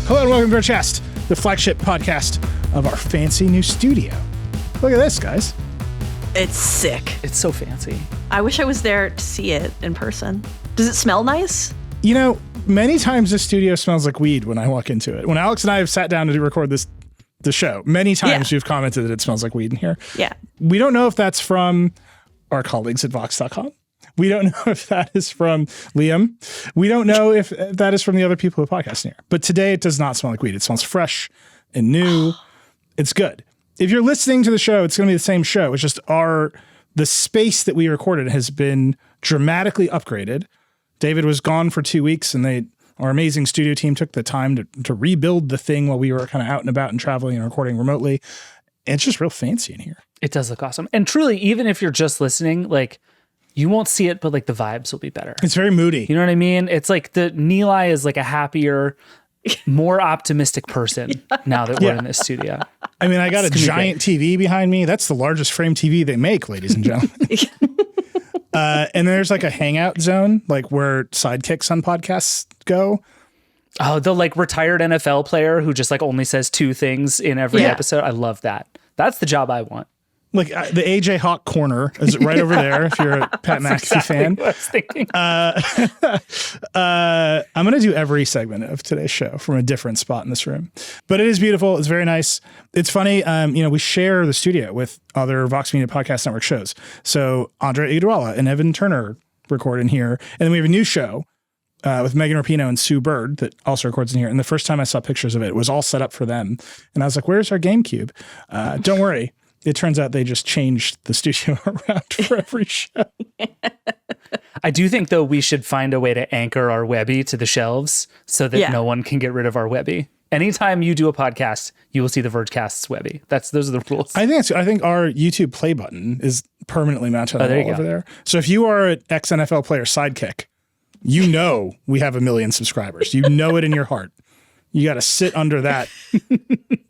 Hello and welcome to Vergecast, the flagship podcast of our fancy new studio. Look at this, guys. It's sick. It's so fancy. I wish I was there to see it in person. Does it smell nice? You know, many times this studio smells like weed when I walk into it. When Alex and I have sat down to record the show, many times we've commented that it smells like weed in here. Yeah. We don't know if that's from our colleagues at Vox.com. We don't know if that is from Liam. We don't know if that is from the other people who podcast in here. But today it does not smell like weed. It smells fresh and new. It's good. If you're listening to the show, it's going to be the same show. It's just the space that we recorded has been dramatically upgraded. David was gone for 2 weeks, and our amazing studio team took the time to rebuild the thing while we were kind of out and about and traveling and recording remotely. And it's just real fancy in here. It does look awesome. And truly, even if you're just listening, like, you won't see it, but like the vibes will be better. It's very moody. You know what I mean? It's like the Nilay is like a happier, more optimistic person now that we're in this studio. I mean, I got a giant TV behind me. That's the largest frame TV they make, ladies and gentlemen. And there's like a hangout zone, like where sidekicks on podcasts go. Oh, the like retired NFL player who just like only says two things in every episode. I love that. That's the job I want. Like the AJ Hawk corner is right over there if you're a Pat McAfee fan. What I was thinking. I'm going to do every segment of today's show from a different spot in this room. But it is beautiful. It's very nice. It's funny. We share the studio with other Vox Media Podcast Network shows. So Andre Iguodala and Evan Turner record in here. And then we have a new show with Megan Rapinoe and Sue Bird that also records in here. And the first time I saw pictures of it was all set up for them. And I was like, where's our GameCube? Don't worry. It turns out they just changed the studio around for every show. I do think, though, we should find a way to anchor our Webby to the shelves so that no one can get rid of our Webby. Anytime you do a podcast, you will see the Vergecast's Webby. Those are the rules. I think our YouTube play button is permanently mounted on the wall over there. So if you are an ex-NFL player sidekick, you know we have 1 million subscribers. You know it in your heart. You got to sit under that.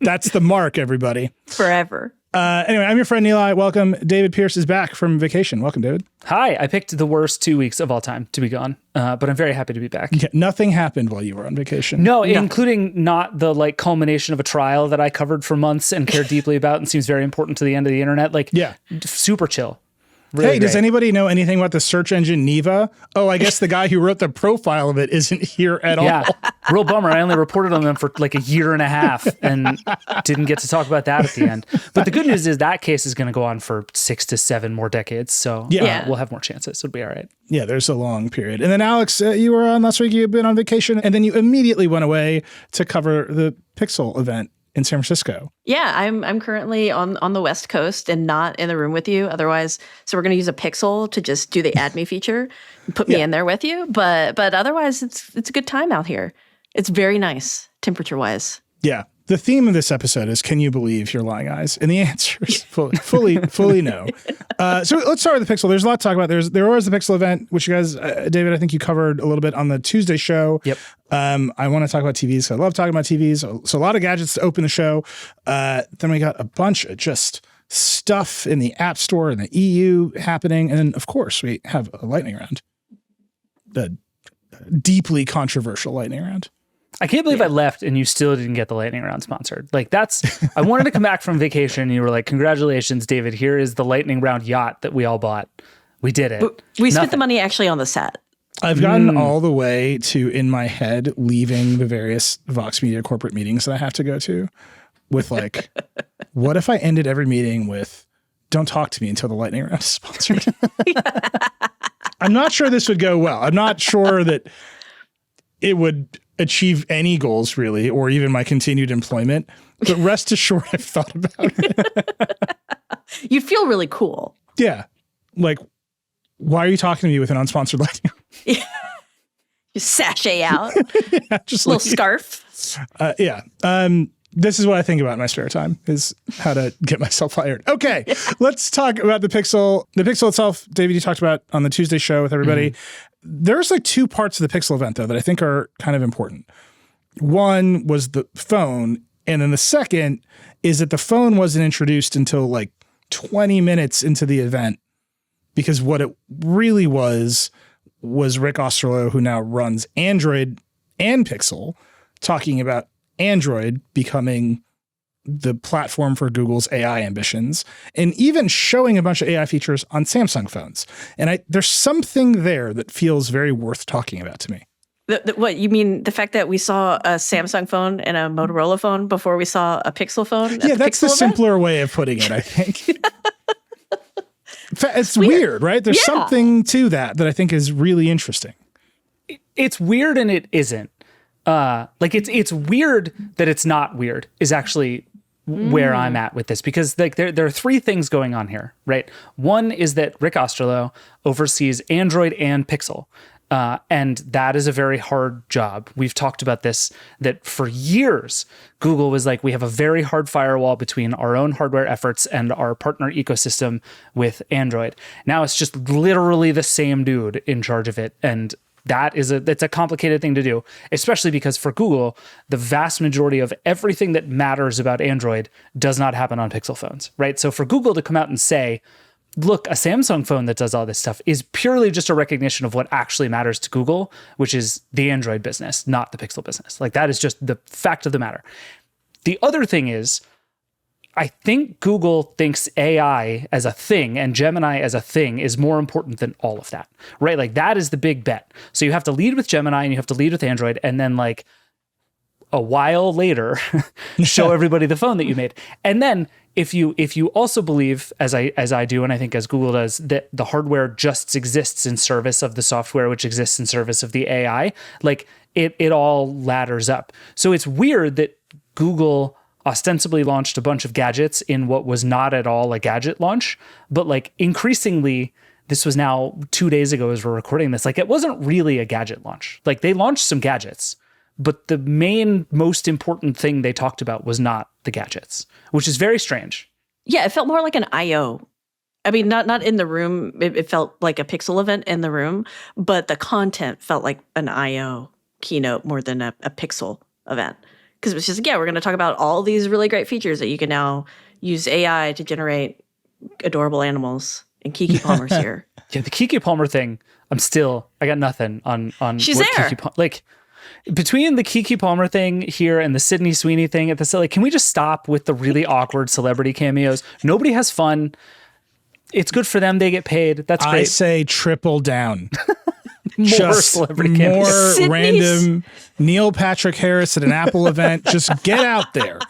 That's the mark, everybody. Forever. Anyway, I'm your friend Nilay. Welcome. David Pierce is back from vacation. Welcome, David. Hi. I picked the worst 2 weeks of all time to be gone, but I'm very happy to be back. Yeah, nothing happened while you were on vacation. No, including not the like culmination of a trial that I covered for months and cared deeply about and seems very important to the end of the internet. Like, super chill. Really hey, does anybody know anything about the search engine Neva? Oh, I guess the guy who wrote the profile of it isn't here at all. Yeah, real bummer. I only reported on them for like a year and a half and didn't get to talk about that at the end. But the good news is that case is going to go on for 6 to 7 more decades. So we'll have more chances. It'll be all right. Yeah, there's a long period. And then Alex, you were on last week. You've been on vacation and then you immediately went away to cover the Pixel event in San Francisco. Yeah, I'm currently on the West Coast and not in the room with you. Otherwise, so we're going to use a Pixel to just do the add me feature and put me in there with you. But otherwise, it's a good time out here. It's very nice temperature wise. Yeah. The theme of this episode is, can you believe your lying eyes? And the answer is fully no. So let's start with the Pixel. There's a lot to talk about. There was the Pixel event, which you guys, David, I think you covered a little bit on the Tuesday show. Yep. I want to talk about TVs. So I love talking about TVs. So a lot of gadgets to open the show. Then we got a bunch of just stuff in the App Store and the EU happening. And then, of course, we have a lightning round. The deeply controversial lightning round. I can't believe I left and you still didn't get the lightning round sponsored. Like I wanted to come back from vacation and you were like, congratulations, David, here is the lightning round yacht that we all bought. We did it. But we spent the money actually on the set. I've gotten all the way to, in my head, leaving the various Vox Media corporate meetings that I have to go to with like, what if I ended every meeting with, don't talk to me until the lightning round is sponsored? I'm not sure this would go well. I'm not sure that it would achieve any goals really, or even my continued employment, but rest assured I've thought about it. You feel really cool. Yeah. Like, why are you talking to me with an unsponsored lightning? You sashay out. Just a little scarf. This is what I think about in my spare time, is how to get myself fired. Okay, let's talk about the Pixel. The Pixel itself, David, you talked about on the Tuesday show with everybody. There's like 2 parts of the Pixel event, though, that I think are kind of important. One was the phone, and then the second is that the phone wasn't introduced until like 20 minutes into the event, because what it really was Rick Osterloh, who now runs Android and Pixel, talking about Android becoming the platform for Google's AI ambitions, and even showing a bunch of AI features on Samsung phones. And there's something there that feels very worth talking about to me. What, you mean the fact that we saw a Samsung phone and a Motorola phone before we saw a Pixel phone? Yeah, that's the simpler way of putting it, I think. It's weird, right? There's something to that I think is really interesting. It's weird and it isn't. It's weird that it's not weird is actually where I'm at with this, because like there are three things going on here, right? One is that Rick Osterloh oversees Android and Pixel. And that is a very hard job. We've talked about this, that for years, Google was like, we have a very hard firewall between our own hardware efforts and our partner ecosystem with Android. Now it's just literally the same dude in charge of it. And that's a complicated thing to do, especially because for Google, the vast majority of everything that matters about Android does not happen on Pixel phones, right? So for Google to come out and say, look, a Samsung phone that does all this stuff is purely just a recognition of what actually matters to Google, which is the Android business, not the Pixel business. Like, that is just the fact of the matter. The other thing is, I think Google thinks AI as a thing and Gemini as a thing is more important than all of that, right? Like, that is the big bet. So you have to lead with Gemini and you have to lead with Android, and then like a while later, show everybody the phone that you made. And then if you also believe, as I do, and I think as Google does, that the hardware just exists in service of the software, which exists in service of the AI, like it all ladders up. So it's weird that Google ostensibly launched a bunch of gadgets in what was not at all a gadget launch, but like increasingly, this was now 2 days ago as we're recording this, like it wasn't really a gadget launch. Like, they launched some gadgets, but the most important thing they talked about was not the gadgets, which is very strange. Yeah, it felt more like an I.O. I mean, not in the room. It felt like a Pixel event in the room, but the content felt like an I.O. keynote more than a Pixel event. Because it was just, we're going to talk about all these really great features that you can now use AI to generate adorable animals. And Keke Palmer's here. Yeah, the Keke Palmer thing, I got nothing on She's there. Like, between the Keke Palmer thing here and the Sydney Sweeney thing at the, like, can we just stop with the really awkward celebrity cameos? Nobody has fun. It's good for them. They get paid. That's great. I say triple down. More celebrity cameos. More random Neil Patrick Harris at an Apple event. Just get out there.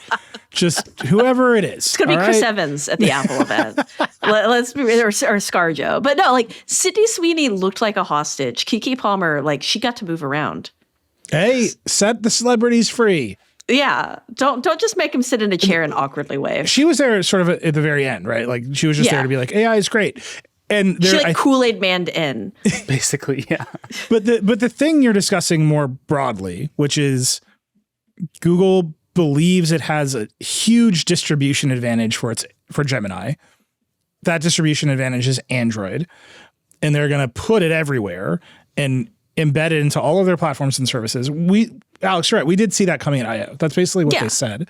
Just whoever it is. It's going to be Chris Evans at the Apple event. Let's be, or ScarJo. But no, like, Sydney Sweeney looked like a hostage. Keke Palmer, like, she got to move around. Hey, set the celebrities free. Yeah, don't just make him sit in a chair and awkwardly wave. She was there sort of at the very end, right? Like, she was just there to be like, AI is great. And she like Kool-Aid manned in. Basically, yeah. But the thing you're discussing more broadly, which is Google believes it has a huge distribution advantage for Gemini. That distribution advantage is Android. And they're going to put it everywhere and embed it into all of their platforms and services. Alex, you're right. We did see that coming at I.O. That's basically what they said.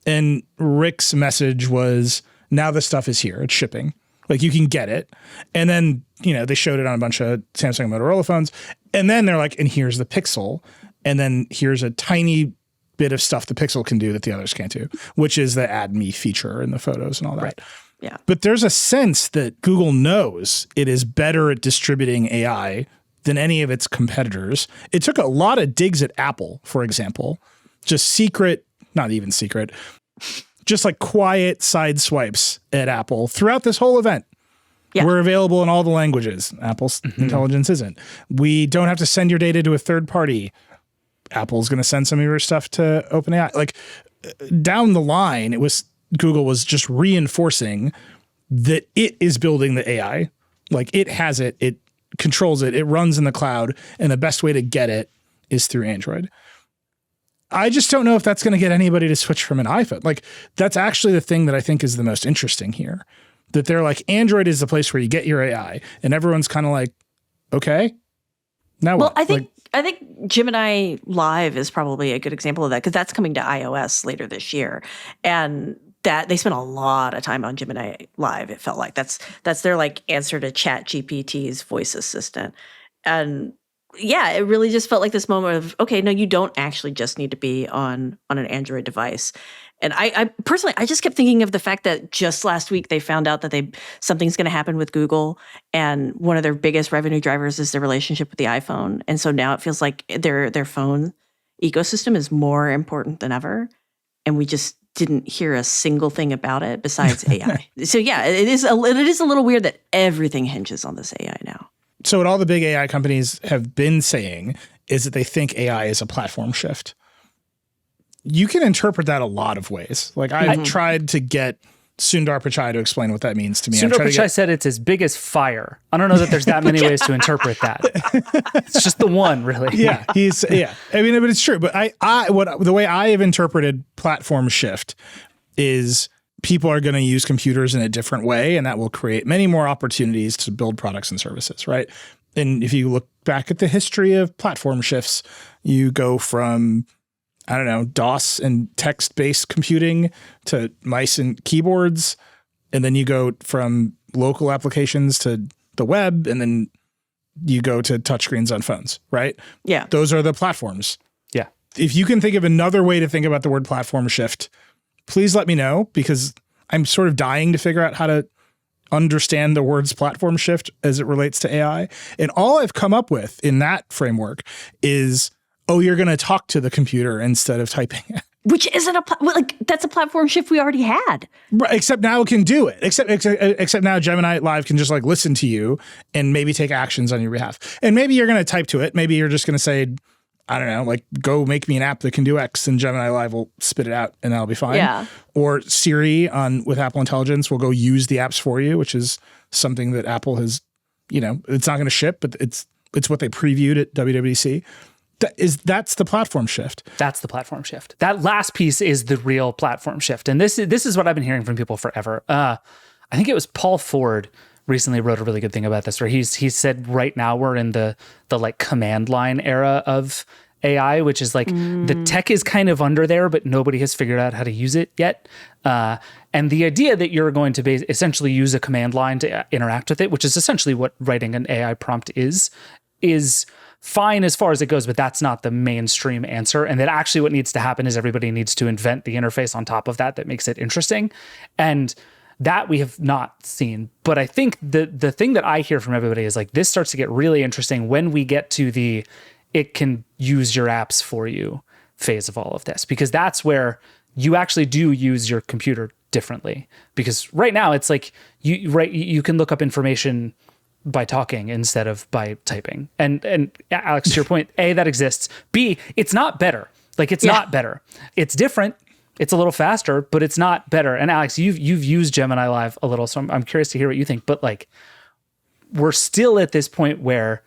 And Rick's message was, now the stuff is here. It's shipping. Like, you can get it. And then, they showed it on a bunch of Samsung and Motorola phones. And then they're like, and here's the Pixel. And then here's a tiny bit of stuff the Pixel can do that the others can't do, which is the add me feature in the photos and all that. Right. Yeah. But there's a sense that Google knows it is better at distributing AI than any of its competitors. It took a lot of digs at Apple, for example, just not even secret, just like quiet side swipes at Apple throughout this whole event. Yeah. We're available in all the languages. Apple's intelligence isn't. We don't have to send your data to a third party. Apple's going to send some of your stuff to OpenAI. Like, down the line, Google was just reinforcing that it is building the AI. Like, it has it, it controls it, it runs in the cloud, and the best way to get it is through Android. I just don't know if that's going to get anybody to switch from an iPhone. Like, that's actually the thing that I think is the most interesting here. That they're like, Android is the place where you get your AI, and everyone's kind of like, okay, now what? Well, I think Gemini Live is probably a good example of that, because that's coming to iOS later this year, and that they spent a lot of time on Gemini Live. It felt like that's their like answer to ChatGPT's voice assistant, and yeah, it really just felt like this moment of, okay, no, you don't actually just need to be on an Android device. And I personally, I just kept thinking of the fact that just last week they found out that something's going to happen with Google, and one of their biggest revenue drivers is their relationship with the iPhone. And so now it feels like their phone ecosystem is more important than ever, and we just didn't hear a single thing about it besides AI. So yeah, it is a little weird that everything hinges on this AI now. So what all the big AI companies have been saying is that they think AI is a platform shift. You can interpret that a lot of ways. Like I've tried to get Sundar Pichai to explain what that means to me. Sundar Pichai said it's as big as fire. I don't know that there's that many ways to interpret that. It's just the one, really. Yeah, I mean, but it's true. But the way I have interpreted platform shift is people are going to use computers in a different way, and that will create many more opportunities to build products and services, right? And if you look back at the history of platform shifts, you go from, I don't know, DOS and text-based computing to mice and keyboards. And then you go from local applications to the web, and then you go to touchscreens on phones, right? Yeah. Those are the platforms. Yeah. If you can think of another way to think about the word platform shift, please let me know, because I'm sort of dying to figure out how to understand the words platform shift as it relates to AI. And all I've come up with in that framework is, oh, you're going to talk to the computer instead of typing it. Which isn't that's a platform shift we already had. Right, except now it can do it. Except now Gemini Live can just like listen to you and maybe take actions on your behalf. And maybe you're going to type to it. Maybe you're just going to say, I don't know, like, go make me an app that can do X, and Gemini Live will spit it out and that'll be fine. Yeah. Or Siri with Apple Intelligence will go use the apps for you, which is something that Apple has, it's not going to ship, but it's what they previewed at WWDC. That's the platform shift. That's the platform shift. That last piece is the real platform shift. And this is what I've been hearing from people forever. I think it was Paul Ford recently wrote a really good thing about this, where he said right now we're in the like command line era of AI, which is like the tech is kind of under there, but nobody has figured out how to use it yet. And the idea that you're going to essentially use a command line to interact with it, which is essentially what writing an AI prompt is fine as far as it goes, but that's not the mainstream answer. And that actually what needs to happen is everybody needs to invent the interface on top of that makes it interesting. And that we have not seen. But I think the thing that I hear from everybody is like, this starts to get really interesting when we get to the it can use your apps for you phase of all of this, because that's where you actually do use your computer differently. Because right now it's like you can look up information by talking instead of by typing. And Alex, to your point, A, that exists. B, it's not better. Like it's not better. It's different. It's a little faster, but it's not better. And Alex, you've used Gemini Live a little, so I'm curious to hear what you think. But like, we're still at this point where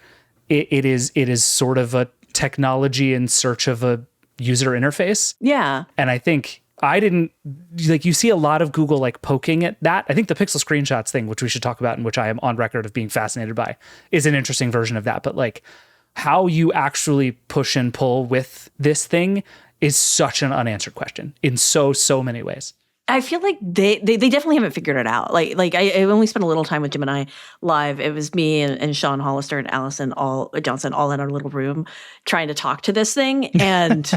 it is sort of a technology in search of a user interface. Yeah. And I think you see a lot of Google like poking at that. I think the Pixel screenshots thing, which we should talk about and which I am on record of being fascinated by, is an interesting version of that. But like how you actually push and pull with this thing is such an unanswered question in so many ways. I feel like they definitely haven't figured it out. Like I only spent a little time with Gemini Live. It was me and Sean Hollister and Allison Johnson all in our little room trying to talk to this thing. And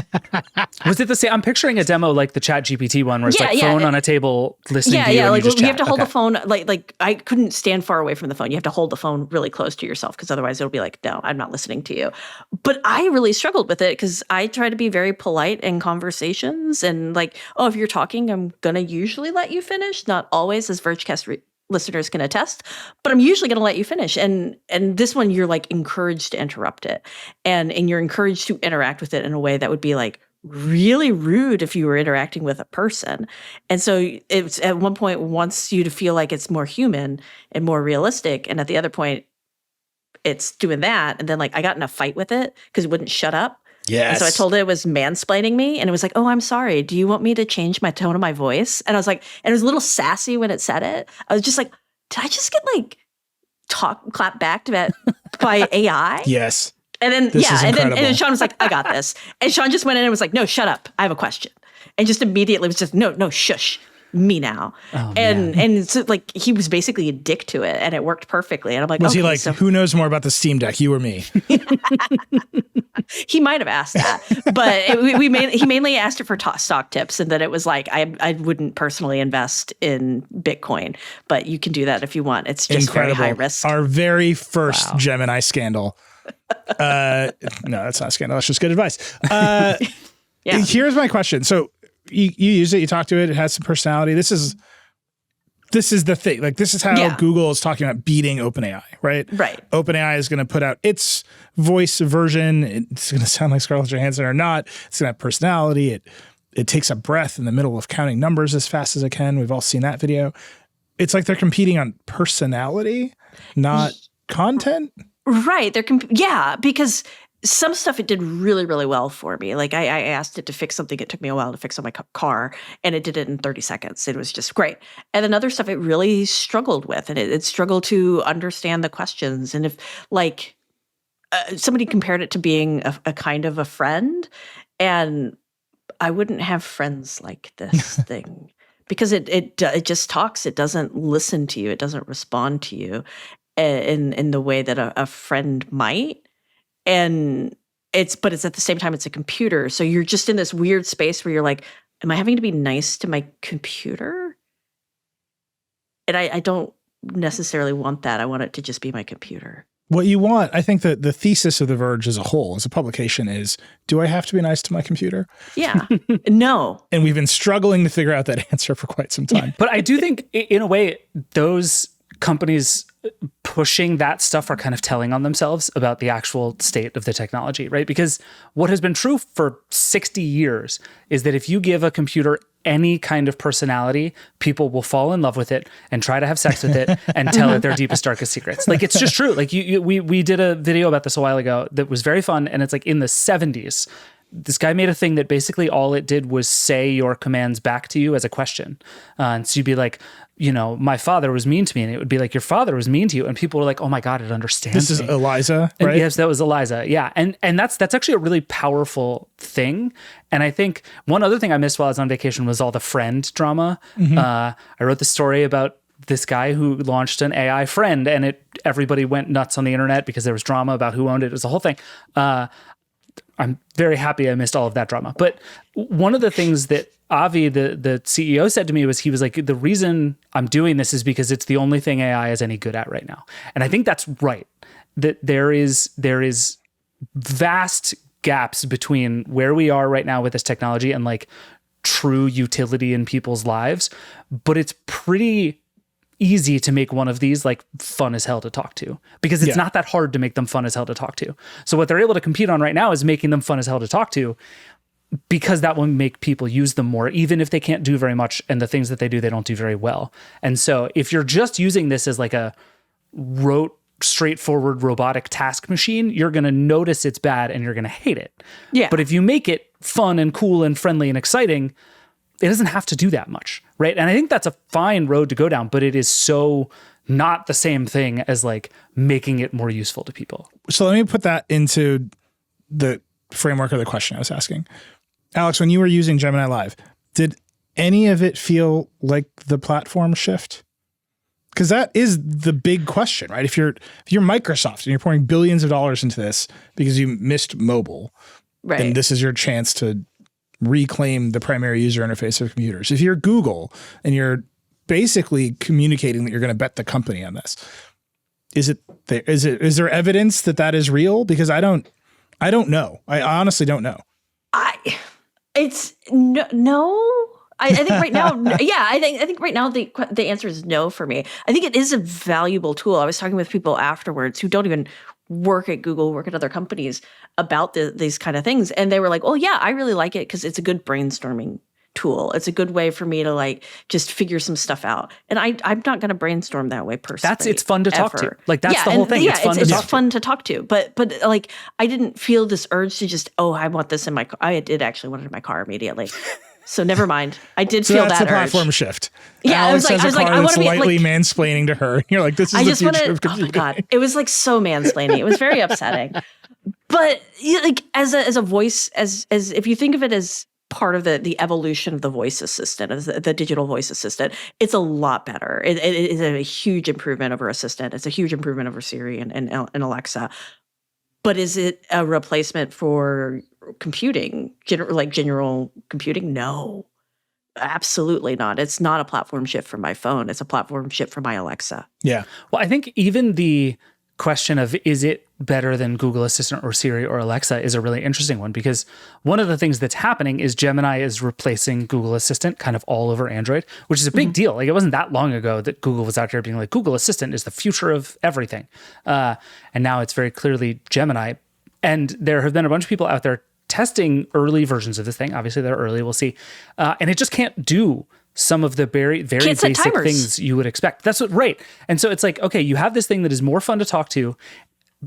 was it the same? I'm picturing a demo like the ChatGPT one, where it's phone on a table listening to you. Yeah, like you have to hold the phone. Like I couldn't stand far away from the phone. You have to hold the phone really close to yourself, because otherwise it'll be like, no, I'm not listening to you. But I really struggled with it because I try to be very polite in conversations, and like, oh, if you're talking, I'm gonna usually let you finish. Not always, as Vergecast listeners can attest, but I'm usually going to let you finish. And this one, you're like encouraged to interrupt it, and you're encouraged to interact with it in a way that would be like really rude if you were interacting with a person. And so it's at one point wants you to feel like it's more human and more realistic, and at the other point, it's doing that. And then like I got in a fight with it because it wouldn't shut up. Yes. And so I told it it was mansplaining me, and it was like, oh, I'm sorry. Do you want me to change my tone of my voice? And I was like, and it was a little sassy when it said it. I was just like, did I just get like clapped back by AI? Yes. And then, and then Sean was like, I got this. And Sean just went in and was like, no, shut up. I have a question. And just immediately was just, no, shush. me now. And so like he was basically a dick to it, and it worked perfectly. And I'm like, was he like, who knows more about the Steam Deck, you or me? He might have asked that, but he mainly asked it for stock tips, and then it was like, I wouldn't personally invest in Bitcoin, but you can do that if you want. It's just incredible. Very high risk. Our very first Gemini scandal. No, that's not a scandal. That's just good advice. Here's my question. So you use it, you talk to it, it has some personality. This is the thing. Like, this is how Google is talking about beating OpenAI, right? Right. OpenAI is going to put out its voice version. It's going to sound like Scarlett Johansson or not. It's going to have personality. It takes a breath in the middle of counting numbers as fast as it can. We've all seen that video. It's like they're competing on personality, not content. Right. Because some stuff it did really, really well for me. Like I asked it to fix something. It took me a while to fix on my car, and it did it in 30 seconds. It was just great. And then other stuff it really struggled with, and it struggled to understand the questions. And if like somebody compared it to being a kind of a friend, and I wouldn't have friends like this thing, because it just talks. It doesn't listen to you. It doesn't respond to you in the way that a friend might. And it's at the same time, it's a computer. So you're just in this weird space where you're like, am I having to be nice to my computer? And I don't necessarily want that. I want it to just be my computer. What you want, I think that the thesis of The Verge as a whole, as a publication, is, do I have to be nice to my computer? Yeah. No. And we've been struggling to figure out that answer for quite some time. But I do think, in a way, those companies pushing that stuff are kind of telling on themselves about the actual state of the technology, right? Because what has been true for 60 years is that if you give a computer any kind of personality, people will fall in love with it and try to have sex with it and tell it their deepest, darkest secrets. Like, it's just true. Like we did a video about this a while ago that was very fun, and it's like in the 70s. This guy made a thing that basically all it did was say your commands back to you as a question. And so you'd be like, my father was mean to me. And it would be like, your father was mean to you. And people were like, oh my God, it understands This is me. Eliza, right? And yes, that was Eliza. Yeah. And that's actually a really powerful thing. And I think one other thing I missed while I was on vacation was all the friend drama. Mm-hmm. I wrote the story about this guy who launched an AI friend, and everybody went nuts on the internet because there was drama about who owned it. It was a whole thing. I'm very happy I missed all of that drama. But one of the things that Avi, the CEO, said to me was, he was like, the reason I'm doing this is because it's the only thing AI is any good at right now. And I think that's right. That there is vast gaps between where we are right now with this technology and like true utility in people's lives. But it's pretty easy to make one of these like fun as hell to talk to, because it's not that hard to make them fun as hell to talk to. So what they're able to compete on right now is making them fun as hell to talk to, because that will make people use them more, even if they can't do very much, and the things that they do, they don't do very well. And so if you're just using this as like a rote, straightforward robotic task machine, you're going to notice it's bad and you're going to hate it. Yeah. But if you make it fun and cool and friendly and exciting, it doesn't have to do that much, right? And I think that's a fine road to go down, but it is so not the same thing as like making it more useful to people. So let me put that into the framework of the question I was asking. Alex, when you were using Gemini Live, did any of it feel like the platform shift? Because that is the big question, right? If you're Microsoft and you're pouring billions of dollars into this because you missed mobile, right, and this is your chance to reclaim the primary user interface of computers. If you're Google and you're basically communicating that you're going to bet the company on this, is there evidence that is real? Because I don't know. I honestly don't know. I think right now, I think right now the answer is no for me. I think it is a valuable tool. I was talking with people afterwards who don't even work at Google, work at other companies about these kind of things. And they were like, oh yeah, I really like it because it's a good brainstorming tool. It's a good way for me to like just figure some stuff out. And I'm not going to brainstorm that way personally. It's fun to talk to. Like that's the whole thing. Yeah, it's fun to talk to. But like I didn't feel this urge to just, I want this in my car. I did actually want it in my car immediately. So never mind. I did feel that urge. So that's the platform shift. Yeah, Alex I was like, I want to be lightly mansplaining to her. You're like, this is the future of computing. Oh my God. It was like so mansplaining. It was very upsetting. But like as a voice, as if you think of it as part of the evolution of the voice assistant, of the digital voice assistant. It's a lot better. It is a huge improvement over Assistant. It's a huge improvement over Siri and Alexa. But is it a replacement for computing, general computing? No, absolutely not. It's not a platform shift for my phone. It's a platform shift for my Alexa. Yeah. Well, I think even the question of is it better than Google Assistant or Siri or Alexa is a really interesting one, because one of the things that's happening is Gemini is replacing Google Assistant kind of all over Android, which is a big deal. Like, it wasn't that long ago that Google was out here being like, Google Assistant is the future of everything. And now it's very clearly Gemini. And there have been a bunch of people out there testing early versions of this thing. Obviously, they're early, we'll see. And it just can't do some of the very basic things you would expect. That's what, right. And so it's like, okay, you have this thing that is more fun to talk to,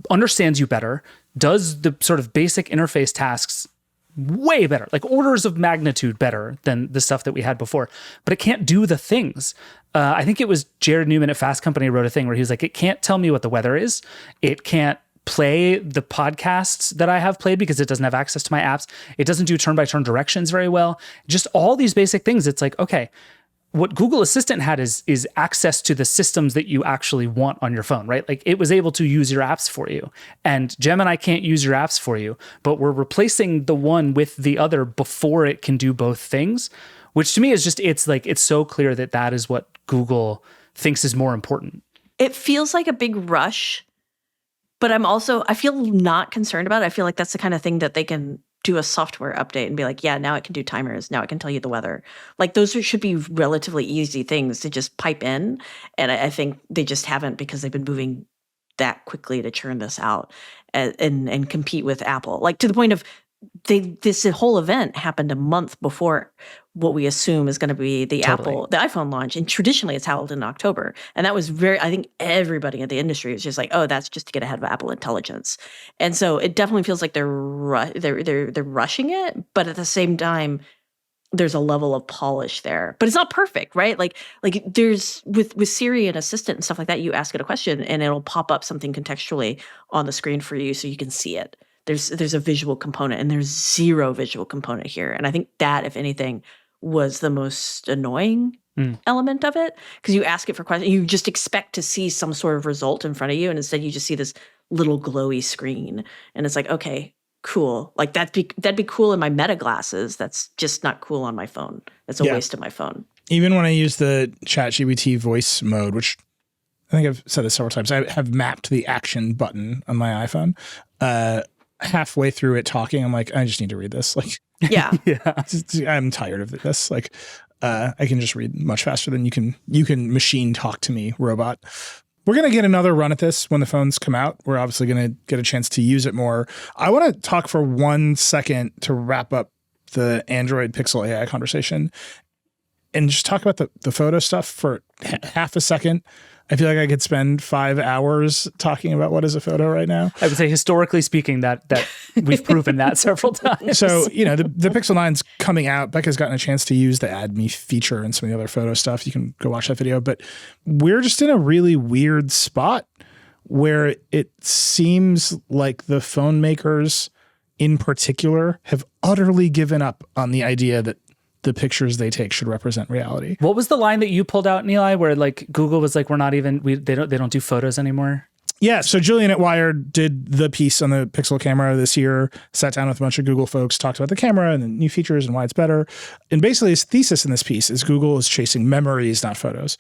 understands you better, does the sort of basic interface tasks way better, like orders of magnitude better than the stuff that we had before, but it can't do the things. I think it was Jared Newman at Fast Company wrote a thing where he was like, it can't tell me what the weather is. It can't play the podcasts that I have played because it doesn't have access to my apps. It doesn't do turn-by-turn directions very well. Just all these basic things. It's like, okay, what Google Assistant had is access to the systems that you actually want on your phone, right? Like, it was able to use your apps for you. And Gemini can't use your apps for you, but we're replacing the one with the other before it can do both things, which to me is just, it's so clear that that is what Google thinks is more important. It feels like a big rush, but I feel not concerned about it. I feel like that's the kind of thing that they can do a software update and be like, yeah, now it can do timers. Now it can tell you the weather. Like, those should be relatively easy things to just pipe in. And I think they just haven't, because they've been moving that quickly to churn this out and compete with Apple. Like, to the point of this whole event happened a month before what we assume is going to be the iPhone launch. And traditionally it's held in October. And that was I think everybody in the industry was just like, oh, that's just to get ahead of Apple Intelligence. And so it definitely feels like they're rushing it, but at the same time, there's a level of polish there, but it's not perfect, right? Like there's with Siri and Assistant and stuff like that, you ask it a question and it'll pop up something contextually on the screen for you so you can see it. There's a visual component, and there's zero visual component here. And I think that, if anything, was the most annoying element of it, because you ask it for questions, you just expect to see some sort of result in front of you, and instead you just see this little glowy screen, and it's like, okay, cool. Like, that'd be cool in my Meta glasses. That's just not cool on my phone. That's a waste of my phone. Even when I use the ChatGPT voice mode, which I think I've said this several times, I have mapped the action button on my iPhone. Halfway through it talking, I'm like, I just need to read this. Like, yeah. I'm tired of this. Like, I can just read much faster than you can machine talk to me, robot. We're going to get another run at this when the phones come out. We're obviously going to get a chance to use it more. I want to talk for 1 second to wrap up the Android Pixel AI conversation and just talk about the photo stuff for half a second. I feel like I could spend 5 hours talking about what is a photo right now. I would say, historically speaking, that we've proven that several times. So, the Pixel 9's coming out. Becca's gotten a chance to use the Add Me feature and some of the other photo stuff. You can go watch that video. But we're just in a really weird spot where it seems like the phone makers in particular have utterly given up on the idea that the pictures they take should represent reality. What was the line that you pulled out, Nilay, where like Google was like, they don't do photos anymore? Yeah. So Julian at Wired did the piece on the Pixel camera this year, sat down with a bunch of Google folks, talked about the camera and the new features and why it's better. And basically his thesis in this piece is Google is chasing memories, not photos.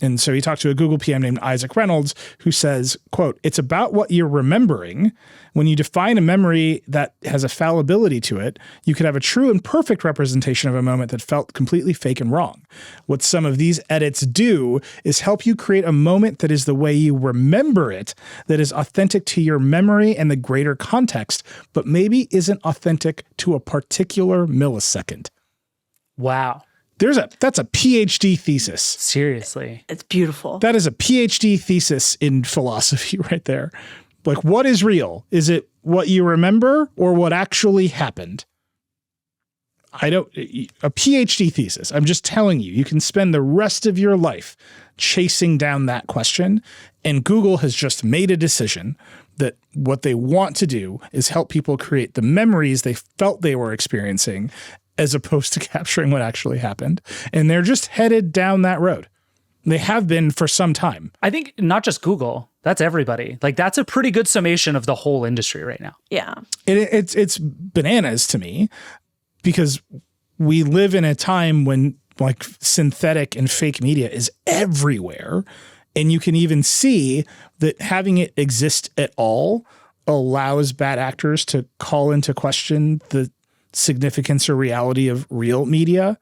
And so he talked to a Google PM named Isaac Reynolds, who says, quote, "It's about what you're remembering. When you define a memory that has a fallibility to it, you could have a true and perfect representation of a moment that felt completely fake and wrong. What some of these edits do is help you create a moment that is the way you remember it, that is authentic to your memory and the greater context, but maybe isn't authentic to a particular millisecond." Wow. That's a PhD thesis. Seriously. It's beautiful. That is a PhD thesis in philosophy right there. Like, what is real? Is it what you remember or what actually happened? A PhD thesis. I'm just telling you, you can spend the rest of your life chasing down that question. And Google has just made a decision that what they want to do is help people create the memories they felt they were experiencing as opposed to capturing what actually happened. And they're just headed down that road. They have been for some time. I think not just Google, that's everybody. Like, that's a pretty good summation of the whole industry right now. Yeah. It's bananas to me, because we live in a time when like synthetic and fake media is everywhere. And you can even see that having it exist at all allows bad actors to call into question the significance or reality of real media.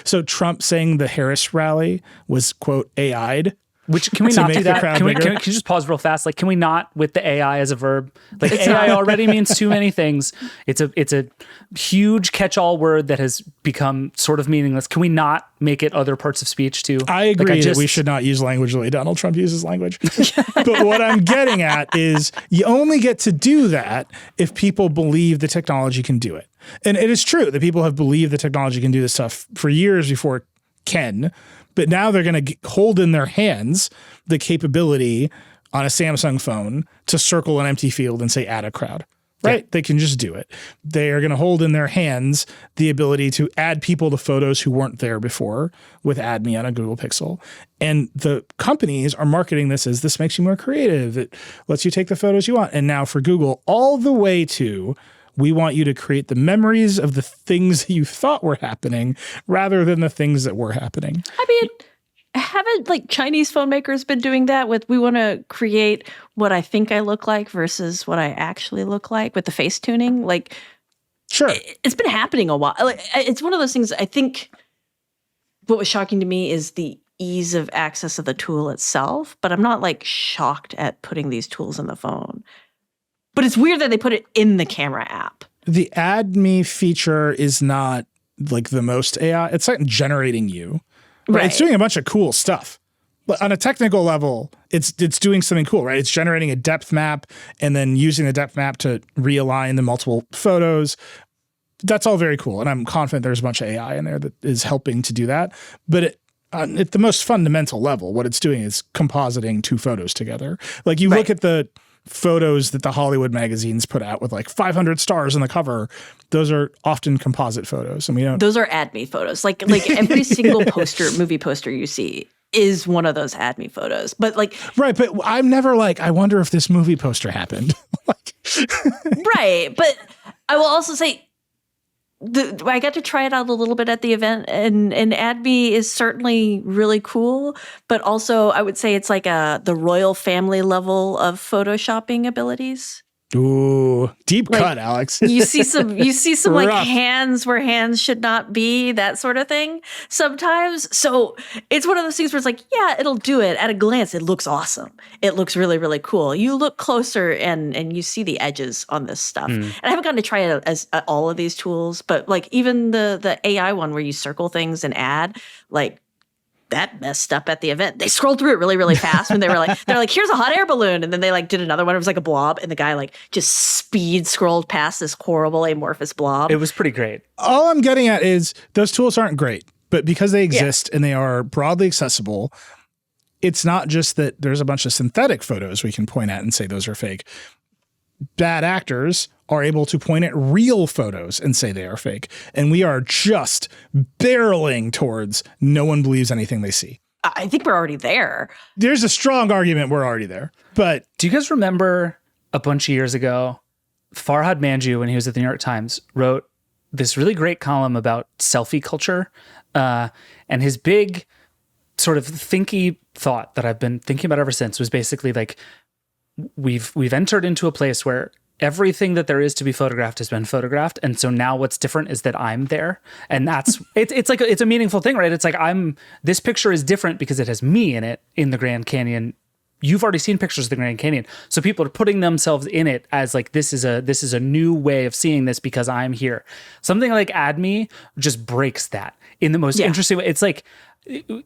So Trump saying the Harris rally was, quote, AI'd. Which, can we not do that? Can you just pause real fast? Like, can we not with the AI as a verb? Like, AI already means too many things. It's a huge catch-all word that has become sort of meaningless. Can we not make it other parts of speech too? I agree that we should not use language the way Donald Trump uses language. But what I'm getting at is you only get to do that if people believe the technology can do it. And it is true that people have believed the technology can do this stuff for years before it can. But now they're going to hold in their hands the capability on a Samsung phone to circle an empty field and say add a crowd, right? Yeah. They can just do it. They are going to hold in their hands the ability to add people to photos who weren't there before with Add Me on a Google Pixel. And the companies are marketing this as this makes you more creative. It lets you take the photos you want. And now for Google, all the way to we want you to create the memories of the things you thought were happening rather than the things that were happening. I mean, haven't like Chinese phone makers been doing that with we want to create what I think I look like versus what I actually look like with the face tuning? Like, sure. It's been happening a while. Like, it's one of those things. I think what was shocking to me is the ease of access of the tool itself, but I'm not like shocked at putting these tools in the phone. But it's weird that they put it in the camera app. The Add Me feature is not like the most AI. It's not generating you. Right? It's doing a bunch of cool stuff. But on a technical level, it's doing something cool, right? It's generating a depth map and then using the depth map to realign the multiple photos. That's all very cool. And I'm confident there's a bunch of AI in there that is helping to do that. But at the most fundamental level, what it's doing is compositing two photos together. Like you look at the photos that the Hollywood magazines put out with like 500 stars on the cover, those are often composite photos. And we don't. Those are Add Me photos. Like every single movie poster you see is one of those Add Me photos. But like, right. But I'm never like, I wonder if this movie poster happened. Right. But I will also say, I got to try it out a little bit at the event, and Add Me is certainly really cool, but also I would say it's like the royal family level of photoshopping abilities. Ooh, deep cut, Alex. You see some like hands where hands should not be, that sort of thing sometimes. So it's one of those things where it's like, yeah, it'll do it. At a glance, it looks awesome. It looks really, really cool. You look closer and you see the edges on this stuff. And I haven't gotten to try it as all of these tools, but like even the AI one where you circle things and add, like, that messed up at the event. They scrolled through it really, really fast when they're like, here's a hot air balloon. And then they like did another one. It was like a blob. And the guy like just speed scrolled past this horrible amorphous blob. It was pretty great. All I'm getting at is those tools aren't great, but because they exist and they are broadly accessible, it's not just that there's a bunch of synthetic photos we can point at and say those are fake. Bad actors are able to point at real photos and say they are fake. And we are just barreling towards no one believes anything they see. I think we're already there. There's a strong argument we're already there. But do you guys remember a bunch of years ago, Farhad Manjoo, when he was at the New York Times, wrote this really great column about selfie culture. And his big sort of thinky thought that I've been thinking about ever since was basically like, we've entered into a place where everything that there is to be photographed has been photographed. And so now what's different is that I'm there. And that's, it's like, it's a meaningful thing, right? It's like this picture is different because it has me in it in the Grand Canyon. You've already seen pictures of the Grand Canyon. So people are putting themselves in it as like, this is a new way of seeing this because I'm here. Something like Add Me just breaks that in the most interesting way. It's like,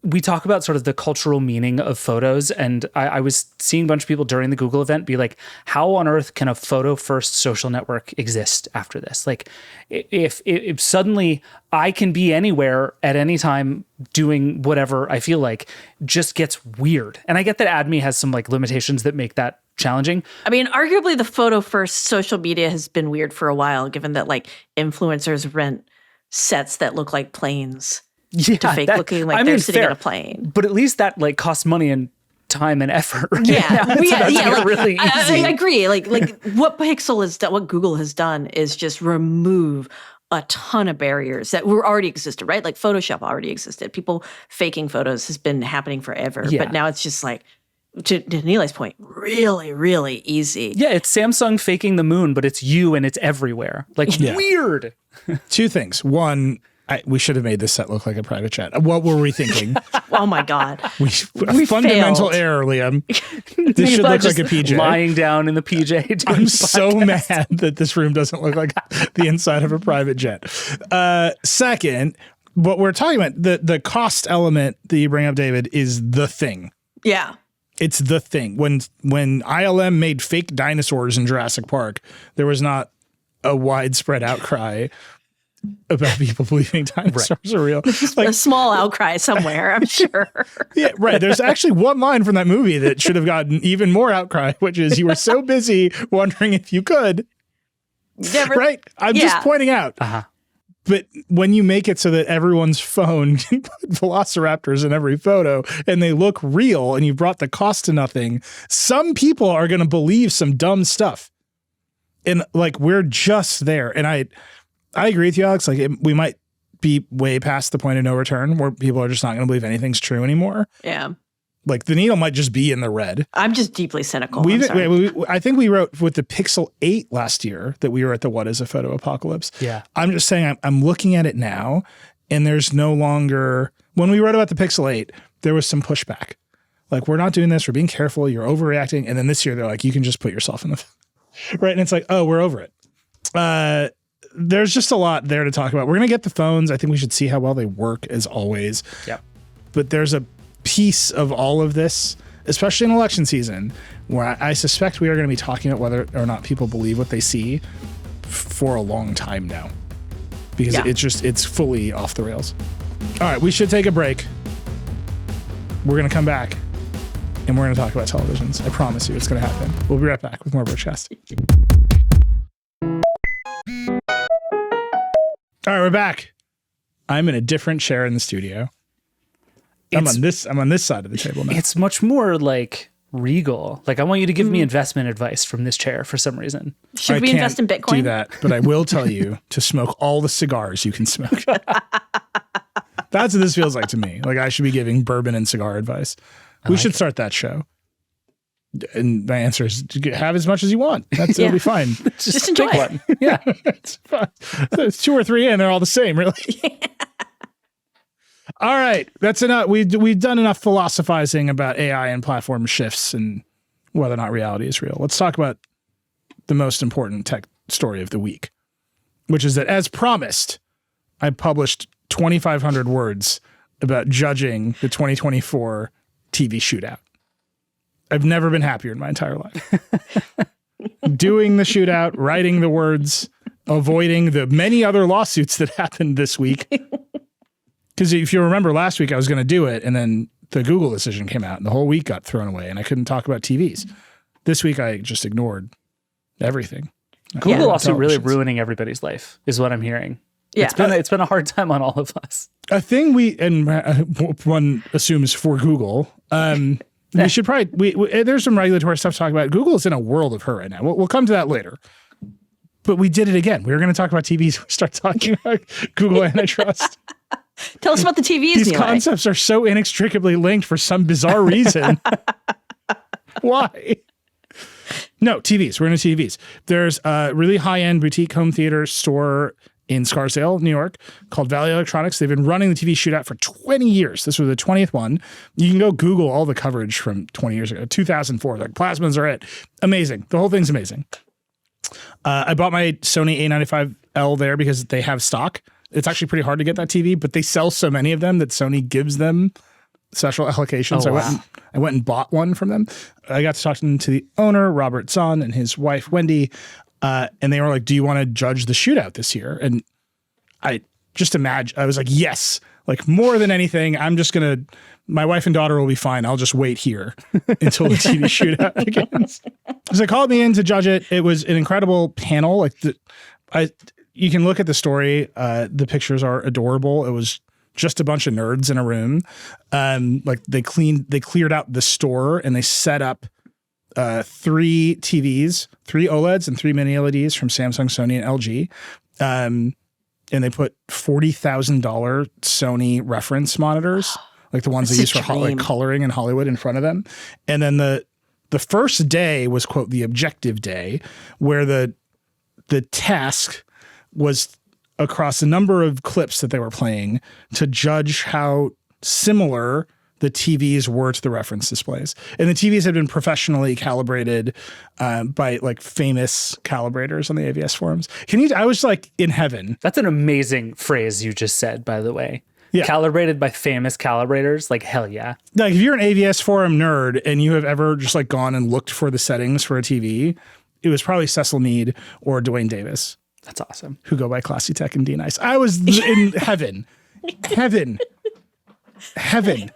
we talk about sort of the cultural meaning of photos, and I was seeing a bunch of people during the Google event be like, how on earth can a photo first social network exist after this? Like if suddenly I can be anywhere at any time doing whatever I feel like, just gets weird. And I get that Add Me has some like limitations that make that challenging. I mean, arguably the photo first social media has been weird for a while, given that like influencers rent sets that look like planes Yeah, to fake looking like they're sitting in a plane. But at least that like costs money and time and effort. Right? Yeah, like, really easy. I agree. Like what Pixel has done, what Google has done is just remove a ton of barriers that were already existed, right? Like Photoshop already existed. People faking photos has been happening forever, but now it's just like, to Nilay's point, really, really easy. Yeah, it's Samsung faking the moon, but it's you and it's everywhere. Like weird. Two things. One, we should have made this set look like a private chat. What were we thinking? Oh my God. We fundamental failed. Error, Liam. This should look like a PJ. Lying down in the PJ. I'm so mad that this room doesn't look like the inside of a private jet. Second, what we're talking about, the cost element that you bring up, David, is the thing. Yeah. It's the thing. When ILM made fake dinosaurs in Jurassic Park, there was not a widespread outcry about people believing dinosaurs are real. Like a small outcry somewhere, I'm sure. Yeah, right. There's actually one line from that movie that should have gotten even more outcry, which is you were so busy wondering if you could. Right? I'm just pointing out. But when you make it so that everyone's phone can put velociraptors in every photo and they look real and you brought the cost to nothing, some people are going to believe some dumb stuff. And like, we're just there. And I agree with you, Alex. Like, we might be way past the point of no return where people are just not going to believe anything's true anymore. Yeah. Like, the needle might just be in the red. I'm just deeply cynical. I think we wrote with the Pixel 8 last year that we were at the What is a Photo Apocalypse. Yeah. I'm just saying I'm looking at it now, and there's no longer... When we wrote about the Pixel 8, there was some pushback. Like, we're not doing this. We're being careful. You're overreacting. And then this year, they're like, you can just put yourself in the... Right? And it's like, oh, we're over it. There's just a lot there to talk about. We're going to get the phones. I think we should see how well they work, as always. Yeah. But there's a piece of all of this, especially in election season, where I suspect we are going to be talking about whether or not people believe what they see for a long time now. Because it's fully off the rails. All right, we should take a break. We're going to come back, and we're going to talk about televisions. I promise you it's going to happen. We'll be right back with more Vergecast. All right, we're back. I'm in a different chair in the studio. I'm on this side of the table now. It's much more like regal. Like, I want you to give me investment advice from this chair for some reason. Should we invest in Bitcoin? Do that, but I will tell you to smoke all the cigars you can smoke. That's what this feels like to me. Like, I should be giving bourbon and cigar advice. We should start that show. And my answer is have as much as you want. It'll be fine. Just enjoy it. Yeah, it's fine. It's 2 or 3 and they're all the same, really. Yeah. All right, that's enough. We've done enough philosophizing about AI and platform shifts and whether or not reality is real. Let's talk about the most important tech story of the week, which is that, as promised, I published 2,500 words about judging the 2024 TV shootout. I've never been happier in my entire life. Doing the shootout, writing the words, avoiding the many other lawsuits that happened this week. Because if you remember last week, I was going to do it, and then the Google decision came out, and the whole week got thrown away, and I couldn't talk about TVs. This week, I just ignored everything. Google also really ruining everybody's life, is what I'm hearing. Yeah, it's been a hard time on all of us. A thing one assumes for Google. We should probably there's some regulatory stuff to talk about. Google is in a world of hurt right now. We'll come to that later. But we did it again. We were going to talk about TVs. We start talking about Google antitrust. Tell us about the TVs. These concepts are so inextricably linked for some bizarre reason. Why? No, TVs. We're into TVs. There's a really high-end boutique home theater store in Scarsdale, New York, called Valley Electronics. They've been running the TV shootout for 20 years. This was the 20th one. You can go Google all the coverage from 20 years ago, 2004. Like, plasmas are it. Amazing. The whole thing's amazing. I bought my Sony A95L there because they have stock. It's actually pretty hard to get that TV, but they sell so many of them that Sony gives them special allocations. Oh, wow. I went and bought one from them. I got to talk to the owner, Robert Zahn, and his wife, Wendy, and they were like, do you want to judge the shootout this year? And I was like, yes. Like, more than anything, my wife and daughter will be fine. I'll just wait here until the TV shootout begins. So they called me in to judge it. It was an incredible panel. you can look at the story. The pictures are adorable. It was just a bunch of nerds in a room. Like they cleared out the store and they set up 3 TVs, 3 OLEDs and 3 mini LEDs from Samsung, Sony, and LG. And they put $40,000 Sony reference monitors, like the ones they use for like coloring in Hollywood, in front of them. And then the first day was, quote, the objective day, where the task was across a number of clips that they were playing to judge how similar the TVs were to the reference displays. And the TVs had been professionally calibrated by like famous calibrators on the AVS forums. I was like in heaven. That's an amazing phrase you just said, by the way. Yeah. Calibrated by famous calibrators. Like, hell yeah. Like if you're an AVS forum nerd and you have ever just like gone and looked for the settings for a TV, it was probably Cecil Mead or Dwayne Davis. That's awesome. Who go by Classy Tech and D Nice. I was in heaven. Heaven.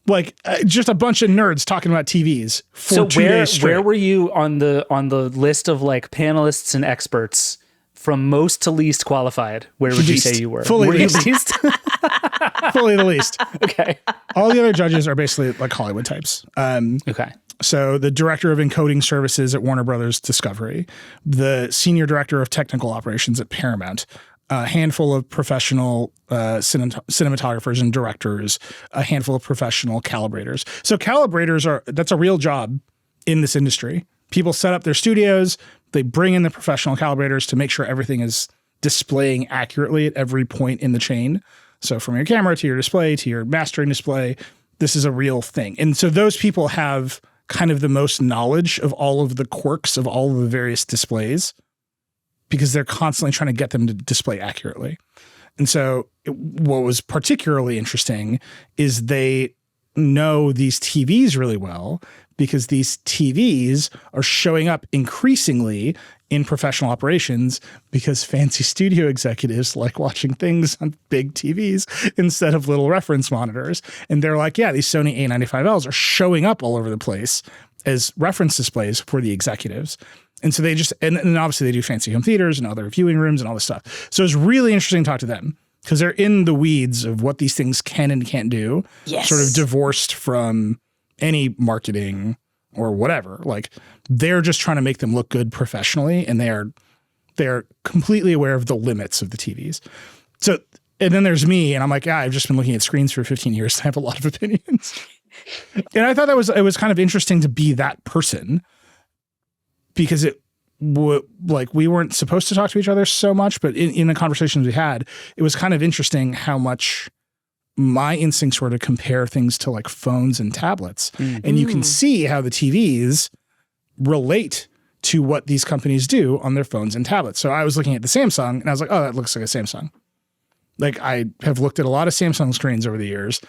Like just a bunch of nerds talking about TVs for 2 days straight. Where were you on the list of like panelists and experts from most to least qualified? Where would you say you were? Fully least? Fully the least. Okay. All the other judges are basically like Hollywood types. Okay. So the director of encoding services at Warner Brothers Discovery, the senior director of technical operations at Paramount, a handful of professional cinematographers and directors, a handful of professional calibrators. So calibrators that's a real job in this industry. People set up their studios, they bring in the professional calibrators to make sure everything is displaying accurately at every point in the chain. So from your camera to your display to your mastering display, this is a real thing. And so those people have kind of the most knowledge of all of the quirks of all of the various displays, because they're constantly trying to get them to display accurately. And so what was particularly interesting is they know these TVs really well, because these TVs are showing up increasingly in professional operations because fancy studio executives like watching things on big TVs instead of little reference monitors. And they're like, yeah, these Sony A95Ls are showing up all over the place as reference displays for the executives. And so they just, and obviously they do fancy home theaters and other viewing rooms and all this stuff. So it's really interesting to talk to them because they're in the weeds of what these things can and can't do. Yes. Sort of divorced from any marketing or whatever. Like they're just trying to make them look good professionally, and they're completely aware of the limits of the TVs. So, and then there's me, and I'm like, I've just been looking at screens for 15 years. I have a lot of opinions. And I thought it was kind of interesting to be that person, because we weren't supposed to talk to each other so much, but in the conversations we had, it was kind of interesting how much my instincts were to compare things to like phones and tablets. Mm. And you can see how the TVs relate to what these companies do on their phones and tablets. So I was looking at the Samsung and I was like, oh, that looks like a Samsung. Like I have looked at a lot of Samsung screens over the years,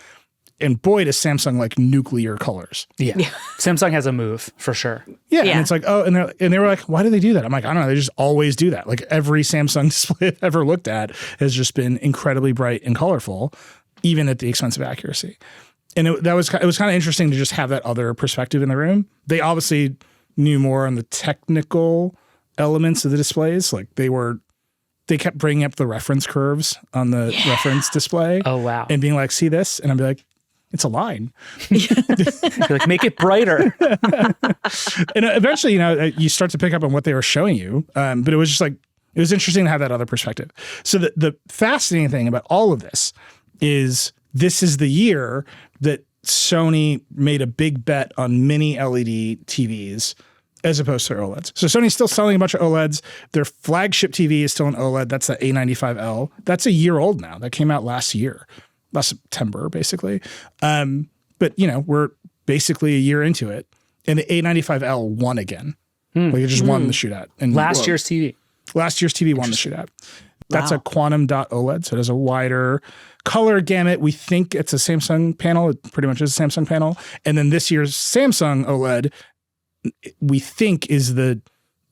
and boy, does Samsung like nuclear colors. Yeah. Samsung has a move for sure. Yeah. And it's like, oh, and they were like, why do they do that? I'm like, I don't know. They just always do that. Like every Samsung display I've ever looked at has just been incredibly bright and colorful, even at the expense of accuracy. And it was kind of interesting to just have that other perspective in the room. They obviously knew more on the technical elements of the displays. Like they kept bringing up the reference curves on the reference display. Oh, wow. And being like, see this? And I'd be like, it's a line. You're like, make it brighter. And eventually, you start to pick up on what they were showing you. But it was just like, it was interesting to have that other perspective. So the fascinating thing about all of this is the year that Sony made a big bet on mini LED TVs as opposed to OLEDs. So Sony's still selling a bunch of OLEDs. Their flagship TV is still an OLED. That's the A95L. That's a year old now. That came out last September, basically. But, we're basically a year into it. And the A95L won again. Like it just won the shootout. And last year's TV won the shootout. That's a quantum dot OLED. So it has a wider color gamut. We think it's a Samsung panel. It pretty much is a Samsung panel. And then this year's Samsung OLED, we think is the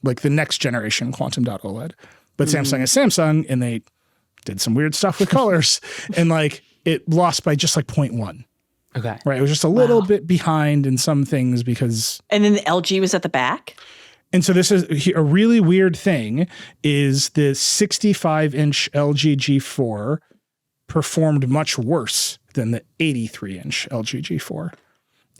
next generation quantum dot OLED. But Samsung is Samsung, and they did some weird stuff with colors. And it lost by just 0.1. Okay. Right. It was just a little bit behind in some things because. And then the LG was at the back? And so this is a really weird thing is the 65-inch LG G4 performed much worse than the 83-inch LG G4.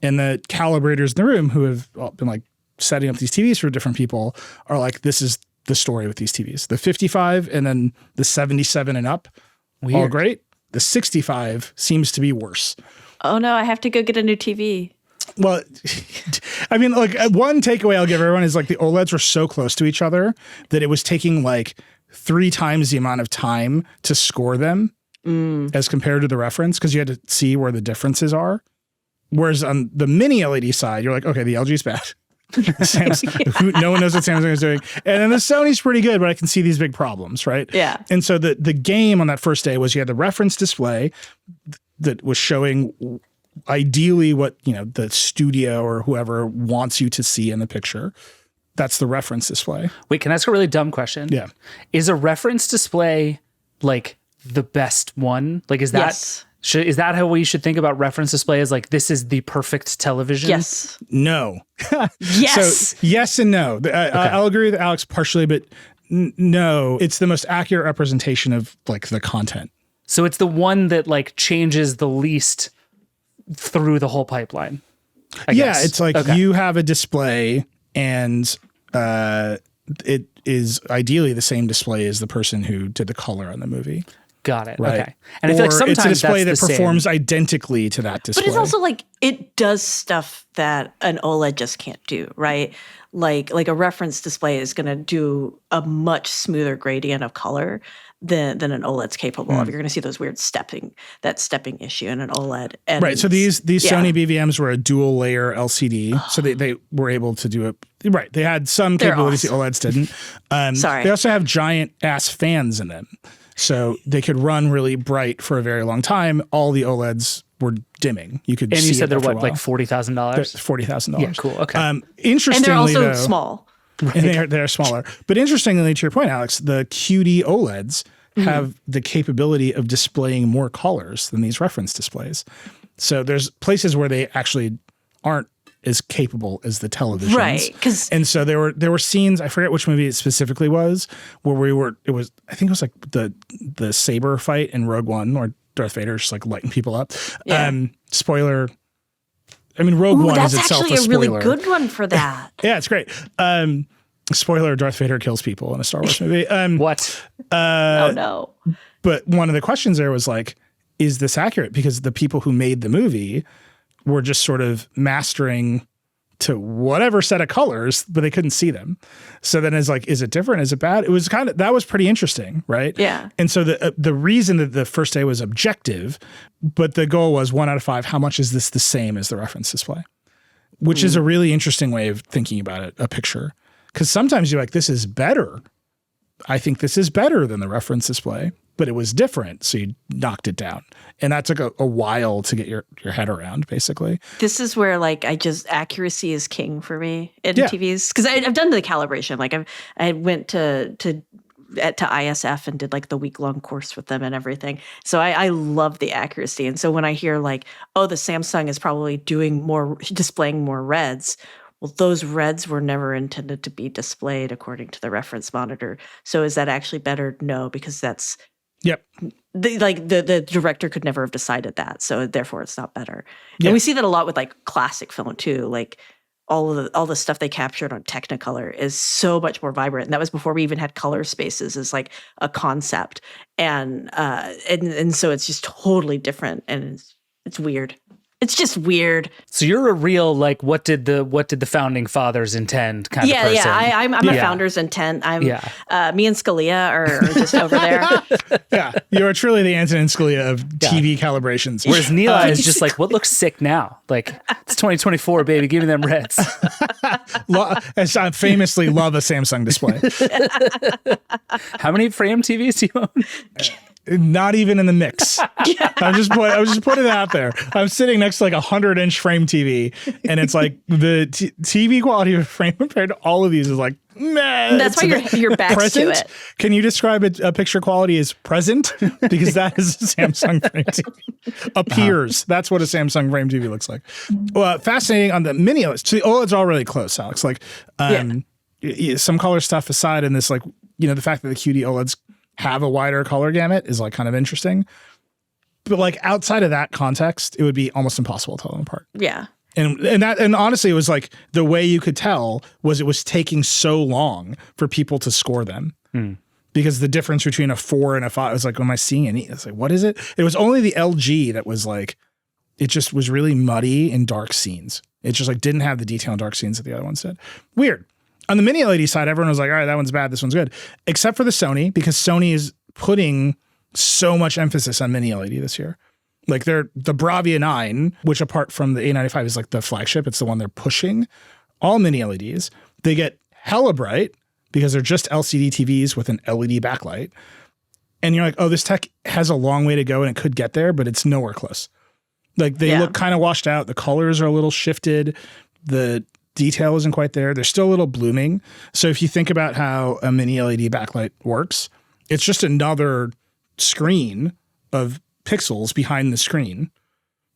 And the calibrators in the room who have been like setting up these TVs for different people are like, this is the story with these TVs. The 55 and then the 77 and up, all great. The 65 seems to be worse. Oh no, I have to go get a new TV. Well, I mean, like one takeaway I'll give everyone is like the OLEDs were so close to each other that it was taking like 3 times the amount of time to score them as compared to the reference because you had to see where the differences are. Whereas on the mini LED side, you're like, okay, the LG's bad. No one knows what Samsung is doing. And then the Sony's pretty good, but I can see these big problems, right? Yeah. And so the game on that first day was you had the reference display that was showing ideally what, you know, the studio or whoever wants you to see in the picture. That's the reference display. Wait, can I ask a really dumb question? Yeah. Is a reference display like the best one? Like, is that... Yes. Is that how we should think about reference display as like, this is the perfect television? Yes. No. Yes. So yes and no. I'll agree with Alex partially, but no, it's the most accurate representation of like the content. So it's the one that like changes the least through the whole pipeline. I guess. It's like you have a display and it is ideally the same display as the person who did the color on the movie. Got it. Right. Okay. And I feel like sometimes it's a display that that's performs identically to that display. But it's also like it does stuff that an OLED just can't do, right? Like a reference display is going to do a much smoother gradient of color than an OLED's capable of. You're going to see those weird stepping issue in an OLED. And right. So these Sony BVMs were a dual layer LCD. So they were able to do it. Right. They had some capabilities the OLEDs didn't. Sorry. They also have giant ass fans in them. So they could run really bright for a very long time. All the OLEDs were dimming. You could. And see you said they're what, like $40,000? $40,000? $40,000. Yeah, cool. Okay. Interestingly, and they're also though, small. Right. And they're smaller. But interestingly, to your point, Alex, the QD OLEDs have the capability of displaying more colors than these reference displays. So there's places where they actually aren't as capable as the televisions. Right. And so there were scenes, I forget which movie it specifically was, where I think it was like the saber fight in Rogue One where Darth Vader's just like lighting people up. Yeah. Spoiler. I mean, Rogue One is itself a spoiler. That's actually a really good one for that. Yeah, it's great. Spoiler, Darth Vader kills people in a Star Wars movie. What? Oh, no. But one of the questions there was like, is this accurate? Because the people who made the movie were just sort of mastering to whatever set of colors, but they couldn't see them. So then it's like, is it different? Is it bad? It was that was pretty interesting, right? Yeah. And so the reason that the first day was objective, but the goal was 1 out of 5, how much is this the same as the reference display? Which is a really interesting way of thinking about it, a picture. Because sometimes you're like, this is better. I think this is better than the reference display, but it was different. So you knocked it down. And that took a while to get your head around, basically. This is where like accuracy is king for me in TVs. Because I've done the calibration. Like I went to ISF and did like the week-long course with them and everything. So I love the accuracy. And so when I hear like, oh, the Samsung is probably displaying more reds. Well, those reds were never intended to be displayed according to the reference monitor. So is that actually better? No, because that's the director could never have decided that. So therefore it's not better. And we see that a lot with like classic film too. Like all the stuff they captured on Technicolor is so much more vibrant. And that was before we even had color spaces as like a concept. And so it's just totally different and it's weird. It's just weird. So you're a real like what did the founding fathers intend kind of person. Yeah, I'm a founder's intent. Me and Scalia are just over there. Yeah, you are truly the Antonin Scalia of TV calibrations. Whereas Nilay is just like, what looks sick now? Like, it's 2024, baby. Give me them reds. As I famously love a Samsung display. How many frame TVs do you own? Not even in the mix. I was just putting it out there. I'm sitting next to like 100-inch frame TV, and it's like the TV quality of frame compared to all of these is like, man. That's why you're back present? to it. Can you describe a picture quality as present? Because that is a Samsung frame TV. Appears. That's what a Samsung frame TV looks like. Well, fascinating on the mini OLEDs. So the OLEDs are all really close, Alex. Like, some color stuff aside, and this, like, you know, the fact that the QD OLEDs have a wider color gamut is like kind of interesting. But like outside of that context, it would be almost impossible to tell them apart. Yeah. And honestly, it was like the way you could tell was it was taking so long for people to score them. Because the difference between a 4 and a 5 was like, am I seeing any? It's like, what is it? It was only the LG that was like, it just was really muddy in dark scenes. It just like didn't have the detail in dark scenes that the other ones did. Weird. On the mini LED side, everyone was like, all right, that one's bad, this one's good. Except for the Sony, because Sony is putting so much emphasis on mini LED this year. Like the Bravia 9, which apart from the A95 is like the flagship, it's the one they're pushing, all mini LEDs. They get hella bright because they're just LCD TVs with an LED backlight. And you're like, oh, this tech has a long way to go and it could get there, but it's nowhere close. Like they look kind of washed out. The colors are a little shifted. The detail isn't quite there. They're still a little blooming. So if you think about how a mini LED backlight works, it's just another screen of pixels behind the screen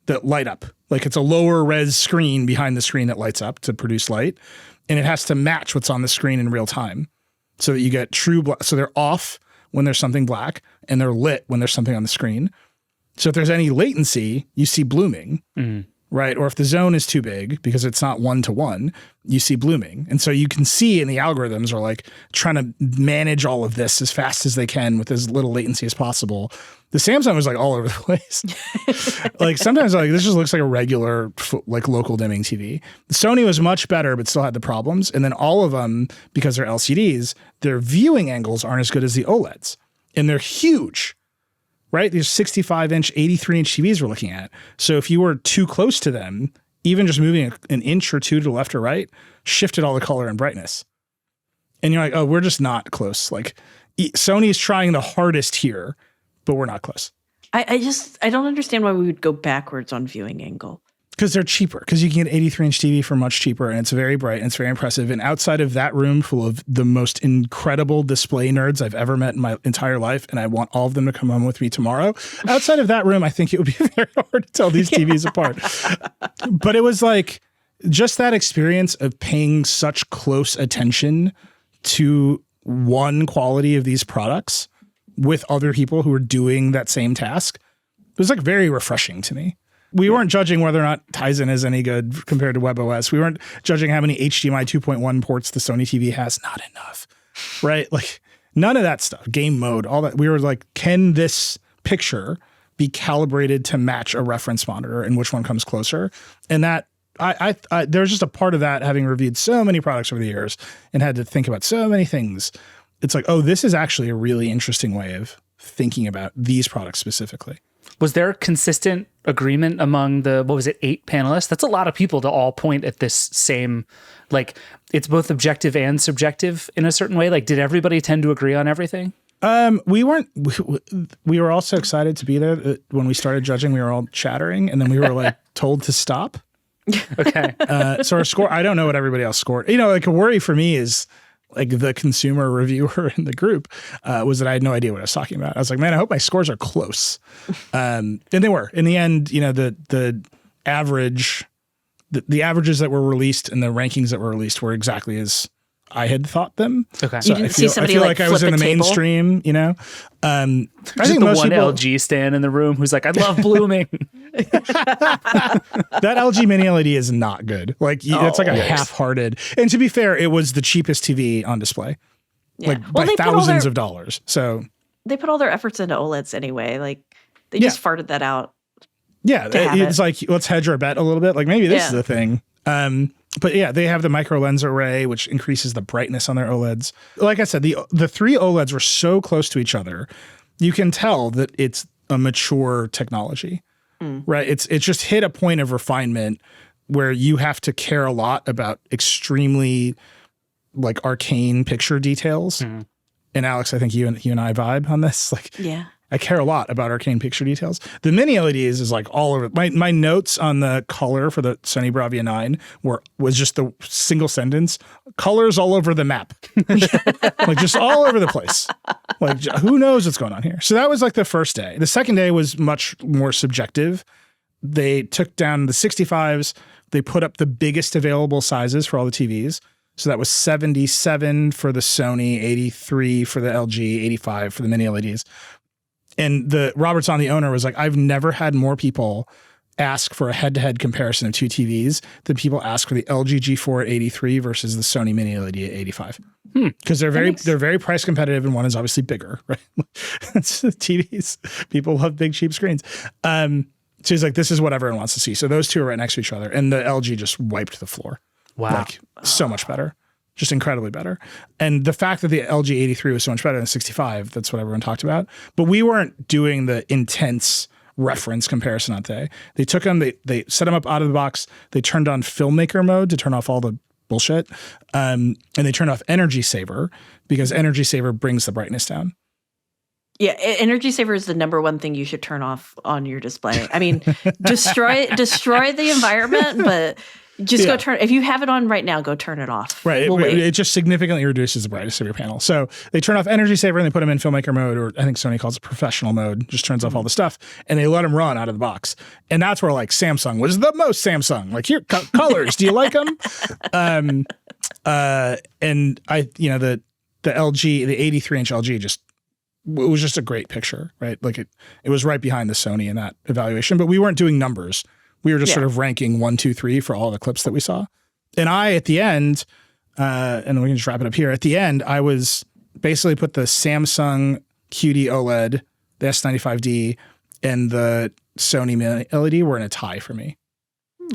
that light up. Like it's a lower res screen behind the screen that lights up to produce light. And it has to match what's on the screen in real time so that you get true black. So they're off when there's something black and they're lit when there's something on the screen. So if there's any latency, you see blooming, right? Or if the zone is too big because it's not 1-to-1, you see blooming. And so you can see, and the algorithms are like trying to manage all of this as fast as they can with as little latency as possible. The Samsung was like all over the place. Like sometimes like this just looks like a regular like local dimming TV. The Sony was much better, but still had the problems. And then all of them, because they're LCDs, their viewing angles aren't as good as the OLEDs. And they're huge. Right? These 65-inch, 83-inch TVs we're looking at. So if you were too close to them, even just moving an inch or two to the left or right, shifted all the color and brightness. And you're like, oh, we're just not close. Like Sony's trying the hardest here, but we're not close. I don't understand why we would go backwards on viewing angle. Because they're cheaper. Because you can get 83-inch TV for much cheaper, and it's very bright and it's very impressive. And outside of that room full of the most incredible display nerds I've ever met in my entire life, and I want all of them to come home with me tomorrow, outside of that room, I think it would be very hard to tell these TVs apart. But it was like just that experience of paying such close attention to one quality of these products with other people who are doing that same task. It was like very refreshing to me. We weren't judging whether or not Tizen is any good compared to WebOS. We weren't judging how many HDMI 2.1 ports the Sony TV has. Not enough, right? Like none of that stuff. Game mode, all that. We were like, can this picture be calibrated to match a reference monitor and which one comes closer? And that there's just a part of that, having reviewed so many products over the years and had to think about so many things. It's like, oh, this is actually a really interesting way of thinking about these products specifically. Was there consistent agreement among the, 8 panelists? That's a lot of people to all point at this same, like, it's both objective and subjective in a certain way. Like, did everybody tend to agree on everything? We were all so excited to be there that when we started judging, we were all chattering, and then we were like told to stop. Okay. So our score, I don't know what everybody else scored. You know, like a worry for me is, like the consumer reviewer in the group, was that I had no idea what I was talking about. I was like, man, I hope my scores are close. And they were. In the end, you know, the average, the averages that were released and the rankings that were released were exactly as I had thought them. Okay. So I feel like I was in the mainstream, you know? I think the most one people, LG stand in the room who's like, I love blooming. That LG mini LED is not good. Like it's like a half-hearted. And to be fair, it was the cheapest TV on display. Yeah. Like by thousands of dollars. So they put all their efforts into OLEDs anyway. Like they just farted that out. Yeah. It's like, let's hedge our bet a little bit. Like maybe this is the thing. But yeah, they have the micro lens array, which increases the brightness on their OLEDs. Like I said, the 3 OLEDs were so close to each other, you can tell that it's a mature technology, right? It's just hit a point of refinement where you have to care a lot about extremely like arcane picture details. And Alex, I think you and I vibe on this. Like, yeah. I care a lot about arcane picture details. The mini LEDs is like all over. My notes on the color for the Sony Bravia 9 was just the single sentence, colors all over the map. Like just all over the place. Like who knows what's going on here? So that was like the first day. The second day was much more subjective. They took down the 65s. They put up the biggest available sizes for all the TVs. So that was 77 for the Sony, 83 for the LG, 85 for the mini LEDs. And Robert's on the owner was like, I've never had more people ask for a head-to-head comparison of two TVs than people ask for the LG G4 at 83 versus the Sony mini LED at 85. Because they're very price competitive, and one is obviously bigger, right? It's TVs. People love big, cheap screens. So he's like, this is what everyone wants to see. So those two are right next to each other, and the LG just wiped the floor. Wow. Like, so much better. Just incredibly better. And the fact that the LG 83 was so much better than 65, that's what everyone talked about. But we weren't doing the intense reference comparison on today. They took them, they set them up out of the box. They turned on filmmaker mode to turn off all the bullshit. And they turned off energy saver because energy saver brings the brightness down. Yeah, energy saver is the number one thing you should turn off on your display. I mean, destroy the environment, but just go turn. If you have it on right now, go turn it off. Right. It just significantly reduces the brightness of your panel. So they turn off energy saver and they put them in filmmaker mode, or I think Sony calls it professional mode, just turns off all the stuff, and they let them run out of the box. And that's where like Samsung was the most Samsung. Like, here, colors, do you like them? And I, the LG, the 83-inch LG it was just a great picture, right? Like it was right behind the Sony in that evaluation, but we weren't doing numbers. We were just sort of ranking 1, 2, 3 for all the clips that we saw. And I, at the end, and then we can just wrap it up here. At the end, I was basically put the Samsung QD OLED, the S95D, and the Sony Mini LED were in a tie for me.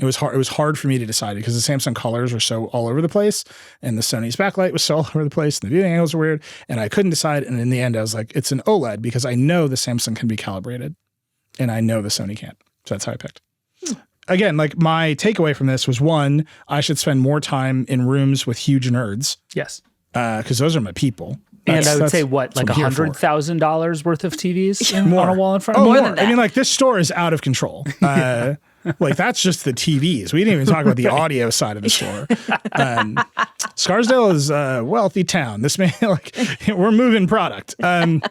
It was hard for me to decide because the Samsung colors were so all over the place, and the Sony's backlight was so all over the place, and the viewing angles were weird, and I couldn't decide. And in the end, I was like, it's an OLED because I know the Samsung can be calibrated, and I know the Sony can't. So that's how I picked. Again, like my takeaway from this was, one, I should spend more time in rooms with huge nerds. Yes. Because those are my people. And I would say like $100,000 worth of TVs on a wall in front of me? More than that. I mean, like this store is out of control. Like that's just the TVs. We didn't even talk about the audio side of the store. Scarsdale is a wealthy town. This man, like, we're moving product. It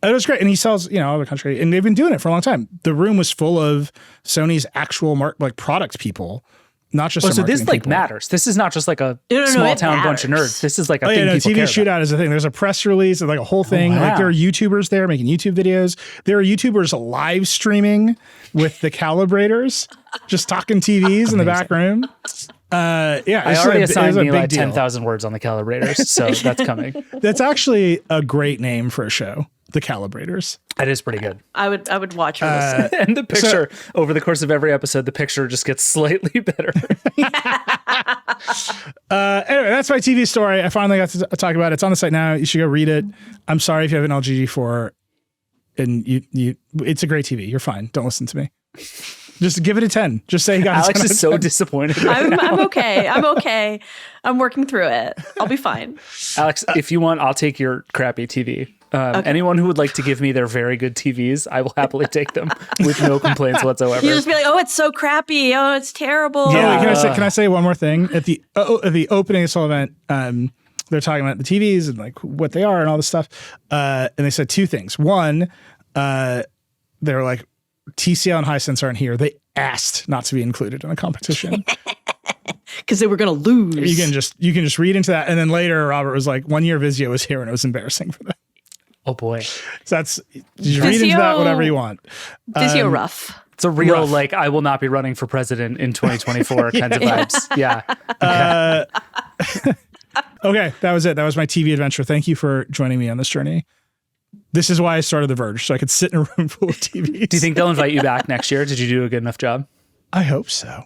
was great. And he sells, all over the country. And they've been doing it for a long time. The room was full of Sony's actual product people. Not just so this like matters. This is not just like a small town bunch of nerds. This is like a thing people care TV shootout is a thing. There's a press release and like a whole thing. Like there are YouTubers there making YouTube videos. There are YouTubers live streaming with the calibrators, just talking TVs in the back room. I already assigned Nilay 10,000 words on the calibrators, so that's coming. That's actually a great name for a show. The Calibrators. That is pretty good. I would watch or listen. And the picture, over the course of every episode, the picture just gets slightly better. Anyway, that's my TV story. I finally got to talk about it. It's on the site now. You should go read it. I'm sorry if you have an LG G4 and it's a great TV. You're fine. Don't listen to me. Just give it a 10. Just say you got Alex is so disappointed. I'm okay. I'm okay. I'm working through it. I'll be fine. Alex, if you want, I'll take your crappy TV. Okay. Anyone who would like to give me their very good TVs, I will happily take them with no complaints whatsoever. You just be like, oh, it's so crappy. Oh, it's terrible. Yeah. Can I say one more thing? At the opening of this whole event, they're talking about the TVs and like what they are and all this stuff. And they said two things. One, they were like, TCL and Hisense aren't here. They asked not to be included in the competition because they were going to lose. You can just read into that. And then later, Robert was like, 1 year Vizio was here and it was embarrassing for them. Oh boy. So you read into that whatever you want. Vizio rough. It's a real rough. Like, I will not be running for president in 2024 kinds of vibes. Yeah. Okay. Okay, that was it. That was my TV adventure. Thank you for joining me on this journey. This is why I started The Verge, so I could sit in a room full of TVs. Do you think they'll invite you back next year? Did you do a good enough job? I hope so.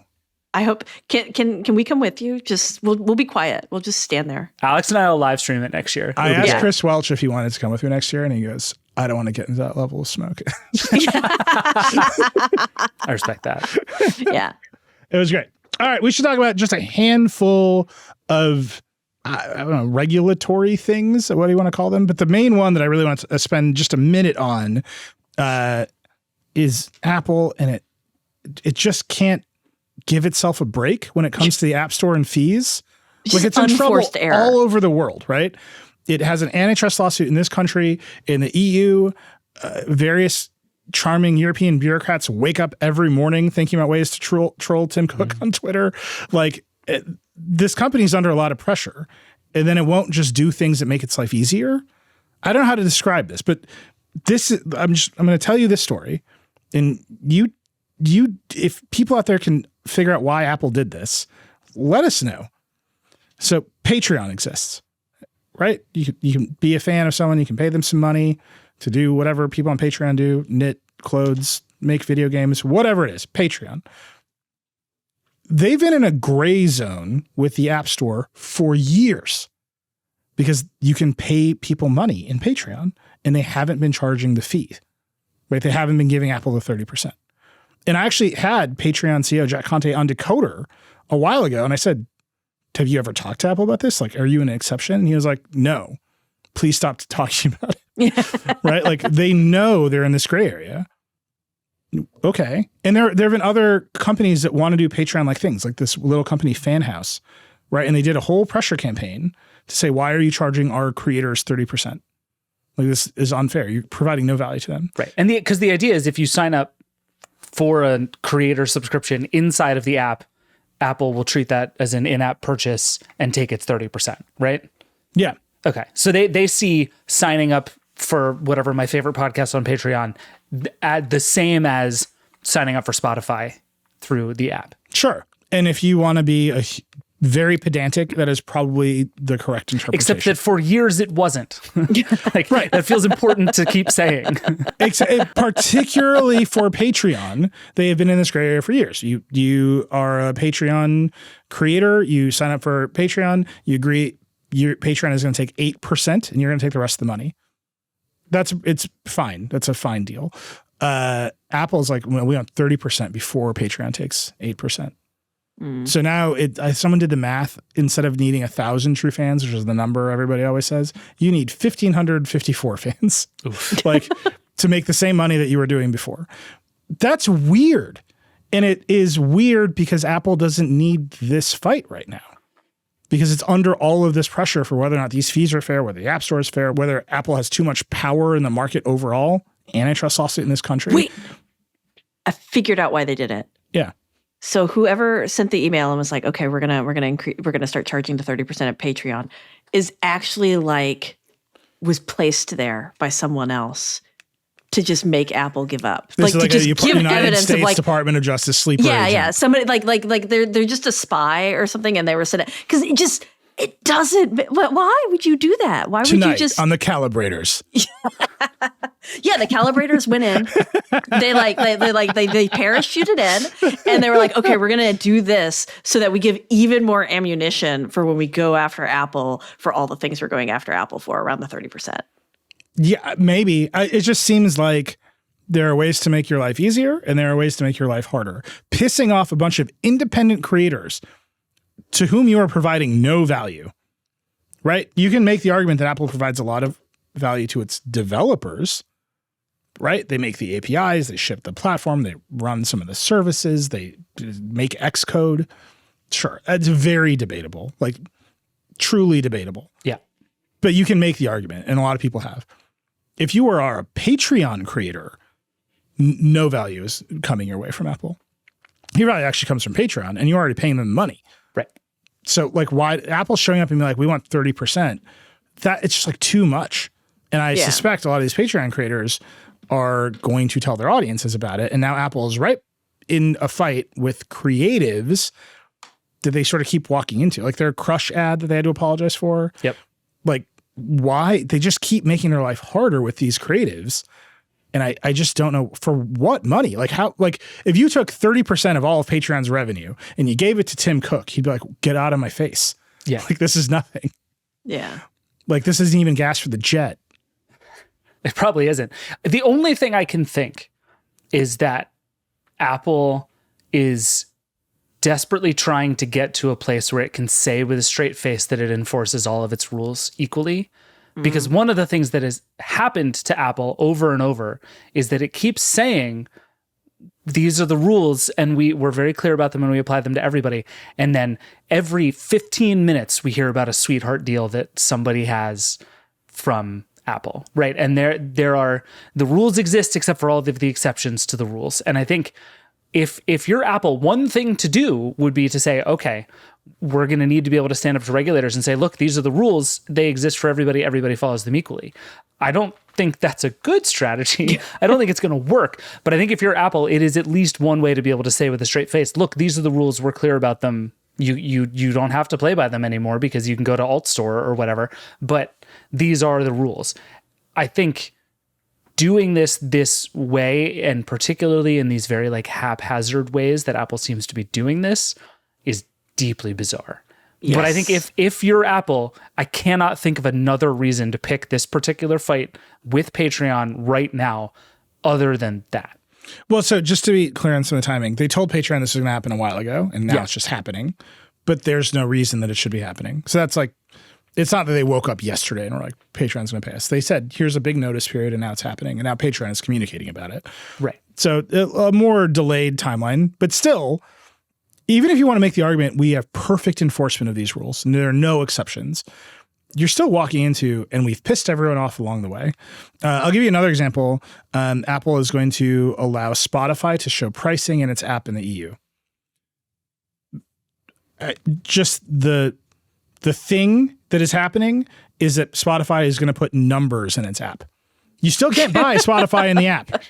I hope. Can we come with you? Just we'll be quiet. We'll just stand there. Alex and I will live stream it next year. I asked Chris Welch if he wanted to come with me next year, and he goes, "I don't want to get into that level of smoke." I respect that. Yeah, it was great. All right, we should talk about just a handful of I don't know, regulatory things. What do you want to call them? But the main one that I really want to spend just a minute on is Apple, and it just can't give itself a break when it comes to the App Store and fees. Like it's in trouble all over the world, right? It has an antitrust lawsuit in this country, in the EU. Various charming European bureaucrats wake up every morning thinking about ways to troll Tim Cook on Twitter. Like this company's under a lot of pressure, and then it won't just do things that make its life easier. I don't know how to describe this, but I'm going to tell you this story, and you, if people out there can figure out why Apple did this, let us know. So Patreon exists, right? You can be a fan of someone, you can pay them some money to do whatever people on Patreon do, knit clothes, make video games, whatever it is, Patreon. They've been in a gray zone with the App Store for years because you can pay people money in Patreon and they haven't been charging the fee, right? They haven't been giving Apple the 30%. And I actually had Patreon CEO Jack Conte on Decoder a while ago. And I said, have you ever talked to Apple about this? Like, are you an exception? And he was like, no, please stop talking about it. Right? Like they know they're in this gray area. Okay. And there have been other companies that want to do Patreon-like things, like this little company Fan House, right? And they did a whole pressure campaign to say, why are you charging our creators 30%? Like this is unfair. You're providing no value to them. Right. And because the idea is if you sign up for a creator subscription inside of the app, Apple will treat that as an in-app purchase and take its 30%, right? Yeah. Okay. So they see signing up for whatever my favorite podcast on Patreon at the same as signing up for Spotify through the app. Sure. And if you want to be very pedantic, that is probably the correct interpretation. Except that for years it wasn't. Like, right. That feels important to keep saying. Particularly for Patreon, they have been in this gray area for years. You are a Patreon creator, you sign up for Patreon, you agree your Patreon is going to take 8% and you're going to take the rest of the money. It's fine. That's a fine deal. Apple's like, well, we want 30% before Patreon takes 8%. So now someone did the math. Instead of needing 1,000 true fans, which is the number everybody always says, you need 1,554 fans like to make the same money that you were doing before. That's weird. And it is weird because Apple doesn't need this fight right now because it's under all of this pressure for whether or not these fees are fair, whether the App Store is fair, whether Apple has too much power in the market overall, antitrust lawsuit in this country. Wait, I figured out why they did it. Yeah. So whoever sent the email and was like, okay, we're gonna start charging the 30% of Patreon is actually was placed there by someone else to just make Apple give up. This like is to like just give United evidence States of like Department of Justice sleeper agent. Yeah. Somebody like they're just a spy or something and they were sent because it doesn't. Why would you do that? Why would Tonight, you just on the calibrators? Yeah, the calibrators went in. They parachuted in, and they were like, "Okay, we're gonna do this so that we give even more ammunition for when we go after Apple for all the things we're going after Apple for around the 30%." Yeah, maybe. It just seems like there are ways to make your life easier, and there are ways to make your life harder. Pissing off a bunch of independent creators to whom you are providing no value, right? You can make the argument that Apple provides a lot of value to its developers, right? They make the APIs, they ship the platform, they run some of the services, they make Xcode. Sure, it's very debatable, like truly debatable. Yeah. But you can make the argument, and a lot of people have. If you are a Patreon creator, no value is coming your way from Apple. Your value actually comes from Patreon, and you're already paying them money. Right. So like why Apple's showing up and be like, we want 30%, that it's just like too much. And I suspect a lot of these Patreon creators are going to tell their audiences about it. And now Apple is right in a fight with creatives that they sort of keep walking into. Like their Crush ad that they had to apologize for. Yep. Like why they just keep making their life harder with these creatives. And I just don't know for what money. Like how, like if you took 30% of all of Patreon's revenue and you gave it to Tim Cook, he'd be like, get out of my face. Yeah. Like this is nothing. Yeah. Like this isn't even gas for the jet. It probably isn't. The only thing I can think is that Apple is desperately trying to get to a place where it can say with a straight face that it enforces all of its rules equally. Because one of the things that has happened to Apple over and over is that it keeps saying, these are the rules, and we're very clear about them and we apply them to everybody. And then every 15 minutes, we hear about a sweetheart deal that somebody has from Apple, right? And there are, the rules exist except for all of the exceptions to the rules. And I think if you're Apple, one thing to do would be to say, okay, we're going to need to be able to stand up to regulators and say, look, these are the rules. They exist for everybody. Everybody follows them equally. I don't think that's a good strategy. I don't think it's going to work. But I think if you're Apple, it is at least one way to be able to say with a straight face, look, these are the rules. We're clear about them. You don't have to play by them anymore because you can go to Alt Store or whatever. But these are the rules. I think doing this way, and particularly in these very like haphazard ways that Apple seems to be doing this, is deeply bizarre. Yes. But I think if you're Apple, I cannot think of another reason to pick this particular fight with Patreon right now other than that. Well, so just to be clear on some of the timing, they told Patreon this was going to happen a while ago, and now it's just happening. But there's no reason that it should be happening. So that's like, it's not that they woke up yesterday and were like, Patreon's going to pay us. They said, here's a big notice period, and now it's happening. And now Patreon is communicating about it. Right. So a more delayed timeline, but still, even if you want to make the argument, we have perfect enforcement of these rules, and there are no exceptions, you're still walking into, and we've pissed everyone off along the way. I'll give you another example. Apple is going to allow Spotify to show pricing in its app in the EU. Just the thing that is happening is that Spotify is going to put numbers in its app. You still can't buy Spotify in the app.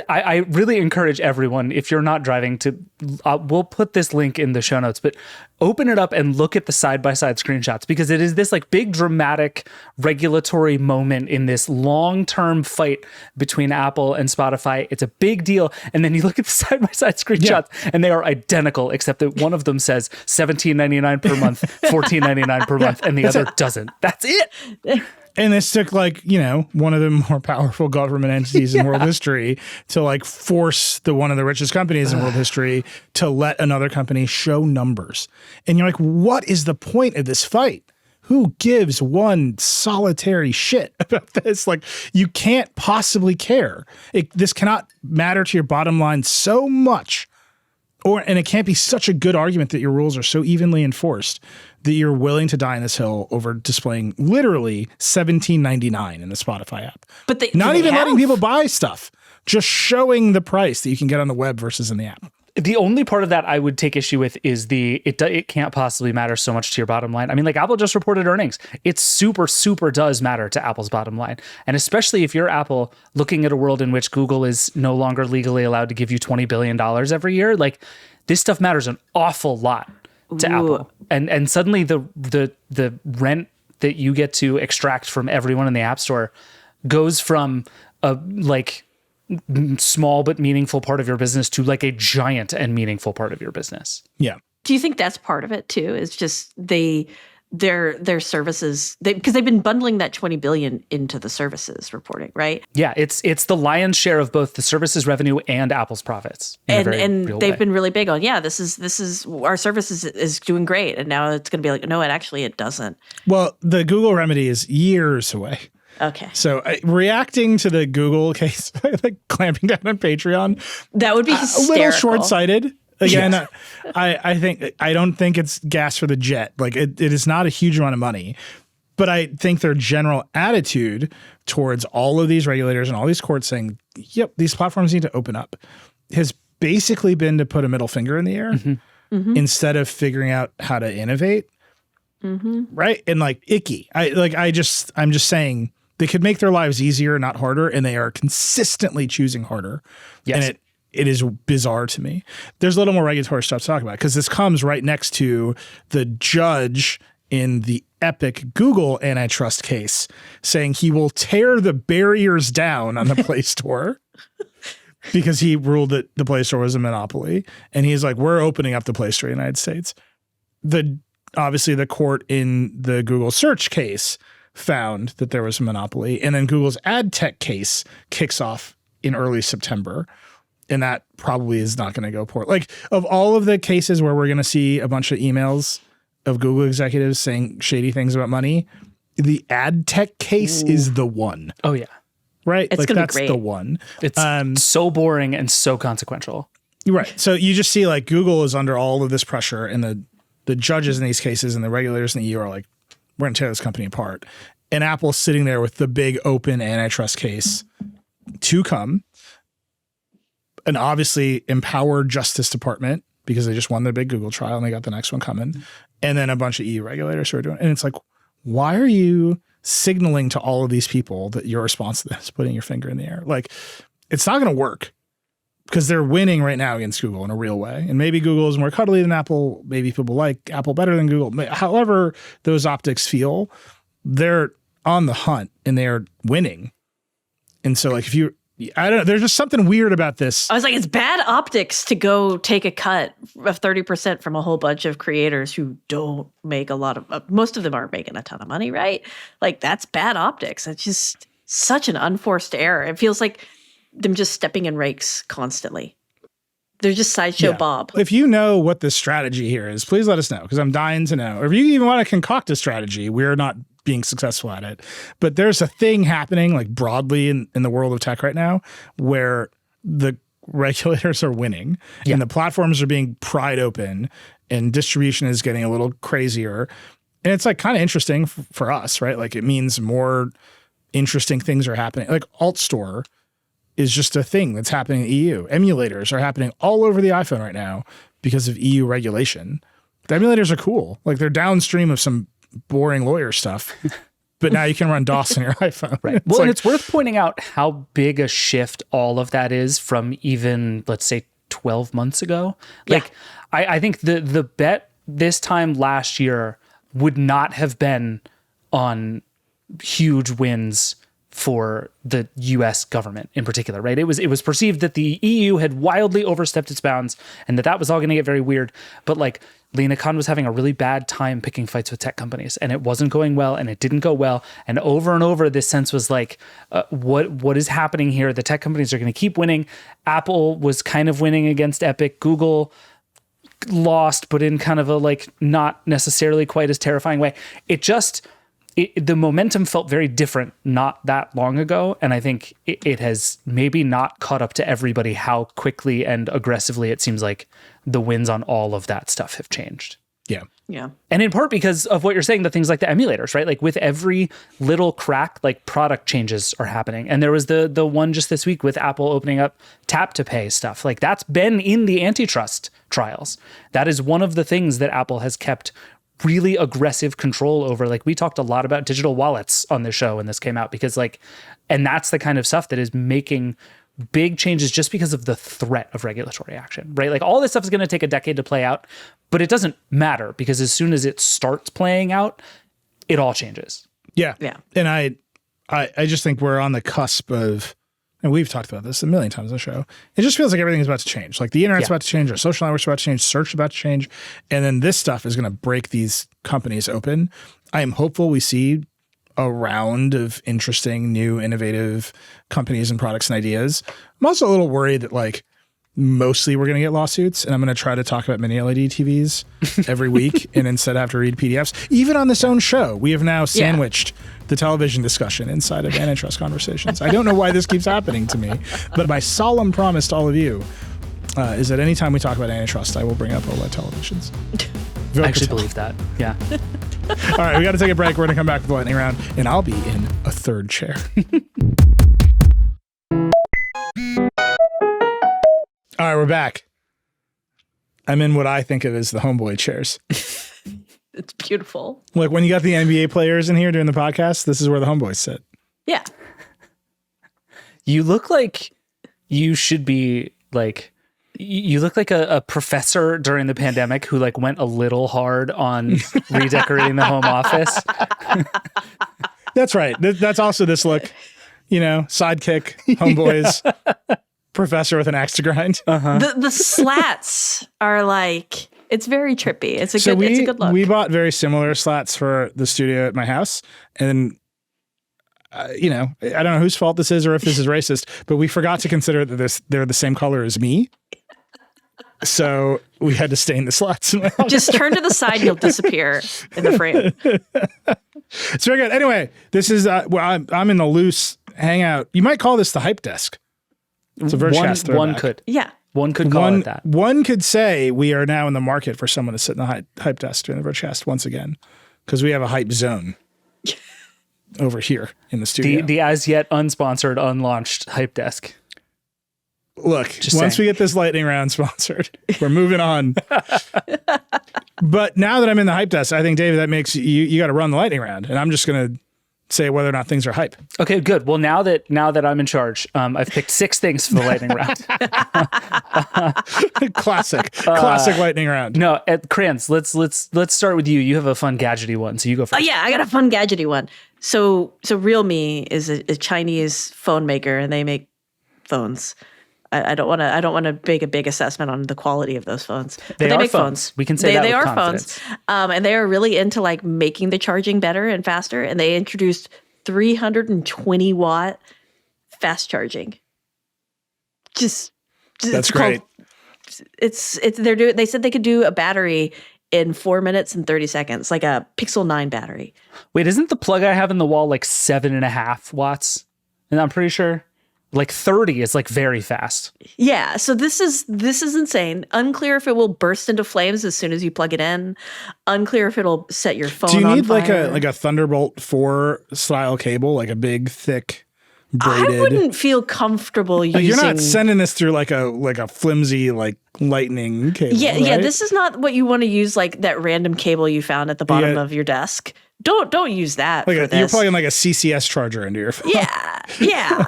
I really encourage everyone, if you're not driving, to we'll put this link in the show notes, but open it up and look at the side-by-side screenshots, because it is this like big dramatic regulatory moment in this long-term fight between Apple and Spotify. It's a big deal. And then you look at the side-by-side screenshots and they are identical, except that one of them says $17.99 per month, $14.99 per month, and the other doesn't. That's it. And this took like, one of the more powerful government entities in world history to like force one of the richest companies in world history to let another company show numbers. And you're like, what is the point of this fight? Who gives one solitary shit about this? Like, you can't possibly care. This cannot matter to your bottom line so much. And it can't be such a good argument that your rules are so evenly enforced that you're willing to die on this hill over displaying literally $17.99 in the Spotify app. But not even letting people buy stuff, just showing the price that you can get on the web versus in the app. The only part of that I would take issue with is it can't possibly matter so much to your bottom line. I mean, like Apple just reported earnings. It super does matter to Apple's bottom line. And especially if you're Apple looking at a world in which Google is no longer legally allowed to give you $20 billion every year, like this stuff matters an awful lot to Apple. And suddenly the rent that you get to extract from everyone in the App Store goes from a like small but meaningful part of your business to like a giant and meaningful part of your business. Yeah. Do you think that's part of it too? Is just their services, because they've been bundling that $20 billion into the services reporting, right? Yeah, it's the lion's share of both the services revenue and Apple's profits. And they've been really big on, this is our services is doing great, and now it's going to be like, no, it doesn't. Well, the Google remedy is years away. Okay. So reacting to the Google case, like clamping down on Patreon, that would be hysterical. A little short-sighted. Again, yes. I don't think it's gas for the jet. Like it is not a huge amount of money, but I think their general attitude towards all of these regulators and all these courts saying, yep, these platforms need to open up, has basically been to put a middle finger in the air instead of figuring out how to innovate. Right. And like icky. I'm just saying they could make their lives easier, not harder. And they are consistently choosing harder. Yes. And it is bizarre to me. There's a little more regulatory stuff to talk about because this comes right next to the judge in the epic Google antitrust case saying he will tear the barriers down on the Play Store because he ruled that the Play Store was a monopoly. And he's like, we're opening up the Play Store in the United States. Obviously, the court in the Google search case found that there was a monopoly. And then Google's ad tech case kicks off in early September. And that probably is not going to go poor. Like, of all of the cases where we're going to see a bunch of emails of Google executives saying shady things about money, the ad tech case is the one. Oh, yeah. Right? It's like, that's the one. It's so boring and so consequential. Right. So you just see, like, Google is under all of this pressure, and the judges in these cases and the regulators in the EU are like, we're going to tear this company apart. And Apple's sitting there with the big open antitrust case to come. an obviously empowered Justice Department because they just won their big Google trial and they got the next one coming. And then a bunch of EU regulators who are doing it. And it's like, why are you signaling to all of these people that your response to this is putting your finger in the air? Like, it's not going to work because they're winning right now against Google in a real way. And maybe Google is more cuddly than Apple. Maybe people like Apple better than Google. However those optics feel, they're on the hunt and they're winning. And so like I don't know, there's just something weird about this. I was like, it's bad optics to go take a cut of 30% from a whole bunch of creators who don't make a lot of, most of them aren't making a ton of money, right? Like, that's bad optics. It's just such an unforced error. It feels like them just stepping in rakes constantly. They're just Sideshow Bob. If you know what the strategy here is, please let us know, because I'm dying to know. Or if you even want to concoct a strategy, we're not being successful at it. But there's a thing happening like broadly in the world of tech right now where the regulators are winning and the platforms are being pried open and distribution is getting a little crazier. And it's like kind of interesting for us, right? Like it means more interesting things are happening. Like Alt Store is just a thing that's happening in the EU. Emulators are happening all over the iPhone right now because of EU regulation. The emulators are cool. Like they're downstream of some boring lawyer stuff, but now you can run DOS on your iPhone. Right. Well, and it's worth pointing out how big a shift all of that is from even, let's say, 12 months ago. Like, I think the bet this time last year would not have been on huge wins for the US government in particular, right? It was perceived that the EU had wildly overstepped its bounds and that was all going to get very weird. But like Lina Khan was having a really bad time picking fights with tech companies and it wasn't going well and it didn't go well. And over, this sense was like, what is happening here? The tech companies are going to keep winning. Apple was kind of winning against Epic. Google lost, but in kind of a like not necessarily quite as terrifying way. The momentum felt very different not that long ago. And I think it has maybe not caught up to everybody how quickly and aggressively it seems like the wins on all of that stuff have changed. Yeah. Yeah. And in part because of what you're saying, the things like the emulators, right? Like with every little crack, like product changes are happening. And there was the one just this week with Apple opening up tap to pay stuff. Like that's been in the antitrust trials. That is one of the things that Apple has kept really aggressive control over. Like we talked a lot about digital wallets on the show when this came out because like, and that's the kind of stuff that is making big changes just because of the threat of regulatory action, right? Like all this stuff is going to take a decade to play out, but it doesn't matter because as soon as it starts playing out, it all changes. Yeah. Yeah. And I just think we're on the cusp of, and we've talked about this a million times on the show. It just feels like everything's about to change. Like the internet's about to change, our social networks about to change, search is about to change. And then this stuff is going to break these companies open. I am hopeful we see a round of interesting, new, innovative companies and products and ideas. I'm also a little worried that like mostly we're going to get lawsuits and I'm going to try to talk about mini LED TVs every week and instead have to read PDFs. Even on this own show, we have now sandwiched the television discussion inside of antitrust conversations. I don't know why this keeps happening to me, but my solemn promise to all of you is that anytime we talk about antitrust, I will bring up OLED televisions. I actually believe that. Yeah. All right, we got to take a break. We're going to come back with the lightning round, and I'll be in a third chair. All right, we're back. I'm in what I think of as the homeboy chairs. It's beautiful. Like when you got the NBA players in here doing the podcast, this is where the homeboys sit. Yeah. You look like you should be like, you look like a professor during the pandemic who like went a little hard on redecorating the home office. That's right. That's also this look, sidekick, homeboys, professor with an axe to grind. Uh-huh. The slats are like, it's very trippy. It's a good look. We bought very similar slats for the studio at my house. And, I don't know whose fault this is or if this is racist, but we forgot to consider that they're the same color as me. So we had to stain the slats. Just turn to the side and you'll disappear in the frame. It's very good. Anyway, this is, I'm in the loose hangout. You might call this the hype desk. It's a Vergecast throwback. One could. Yeah. One could call it that. One could say we are now in the market for someone to sit in the hype desk during the Vergecast once again, because we have a hype zone over here in the studio. The as yet unsponsored, unlaunched hype desk. Look, once we get this lightning round sponsored, we're moving on. But now that I'm in the hype test, I think, David, that makes you got to run the lightning round, and I'm just going to say whether or not things are hype. Okay, good. Well, now that I'm in charge, I've picked 6 things for the lightning round. Classic lightning round. No, Cranz, let's start with you. You have a fun gadgety one, so you go first. Oh yeah, I got a fun gadgety one. So Realme is a Chinese phone maker, and they make phones. I don't want to make a big assessment on the quality of those phones. They make phones. We can say that they with are confidence. phones, and they are really into like making the charging better and faster. And they introduced 320 watt fast charging. That's great. They said they could do a battery in 4 minutes and 30 seconds, like a Pixel 9 battery. Wait, isn't the plug I have in the wall like 7.5 watts? And I'm pretty sure. Like 30 is like very fast. Yeah, so this is insane. Unclear if it will burst into flames as soon as you plug it in. Unclear if it'll set your phone on fire. Do you need like a Thunderbolt 4 style cable, like a big, thick, braided? I wouldn't feel comfortable using. You're not sending this through like a flimsy like lightning cable. Yeah, right? yeah. This is not what you want to use. Like that random cable you found at the bottom of your desk. Don't use that for this. You're plugging like a CCS charger into your phone. Yeah.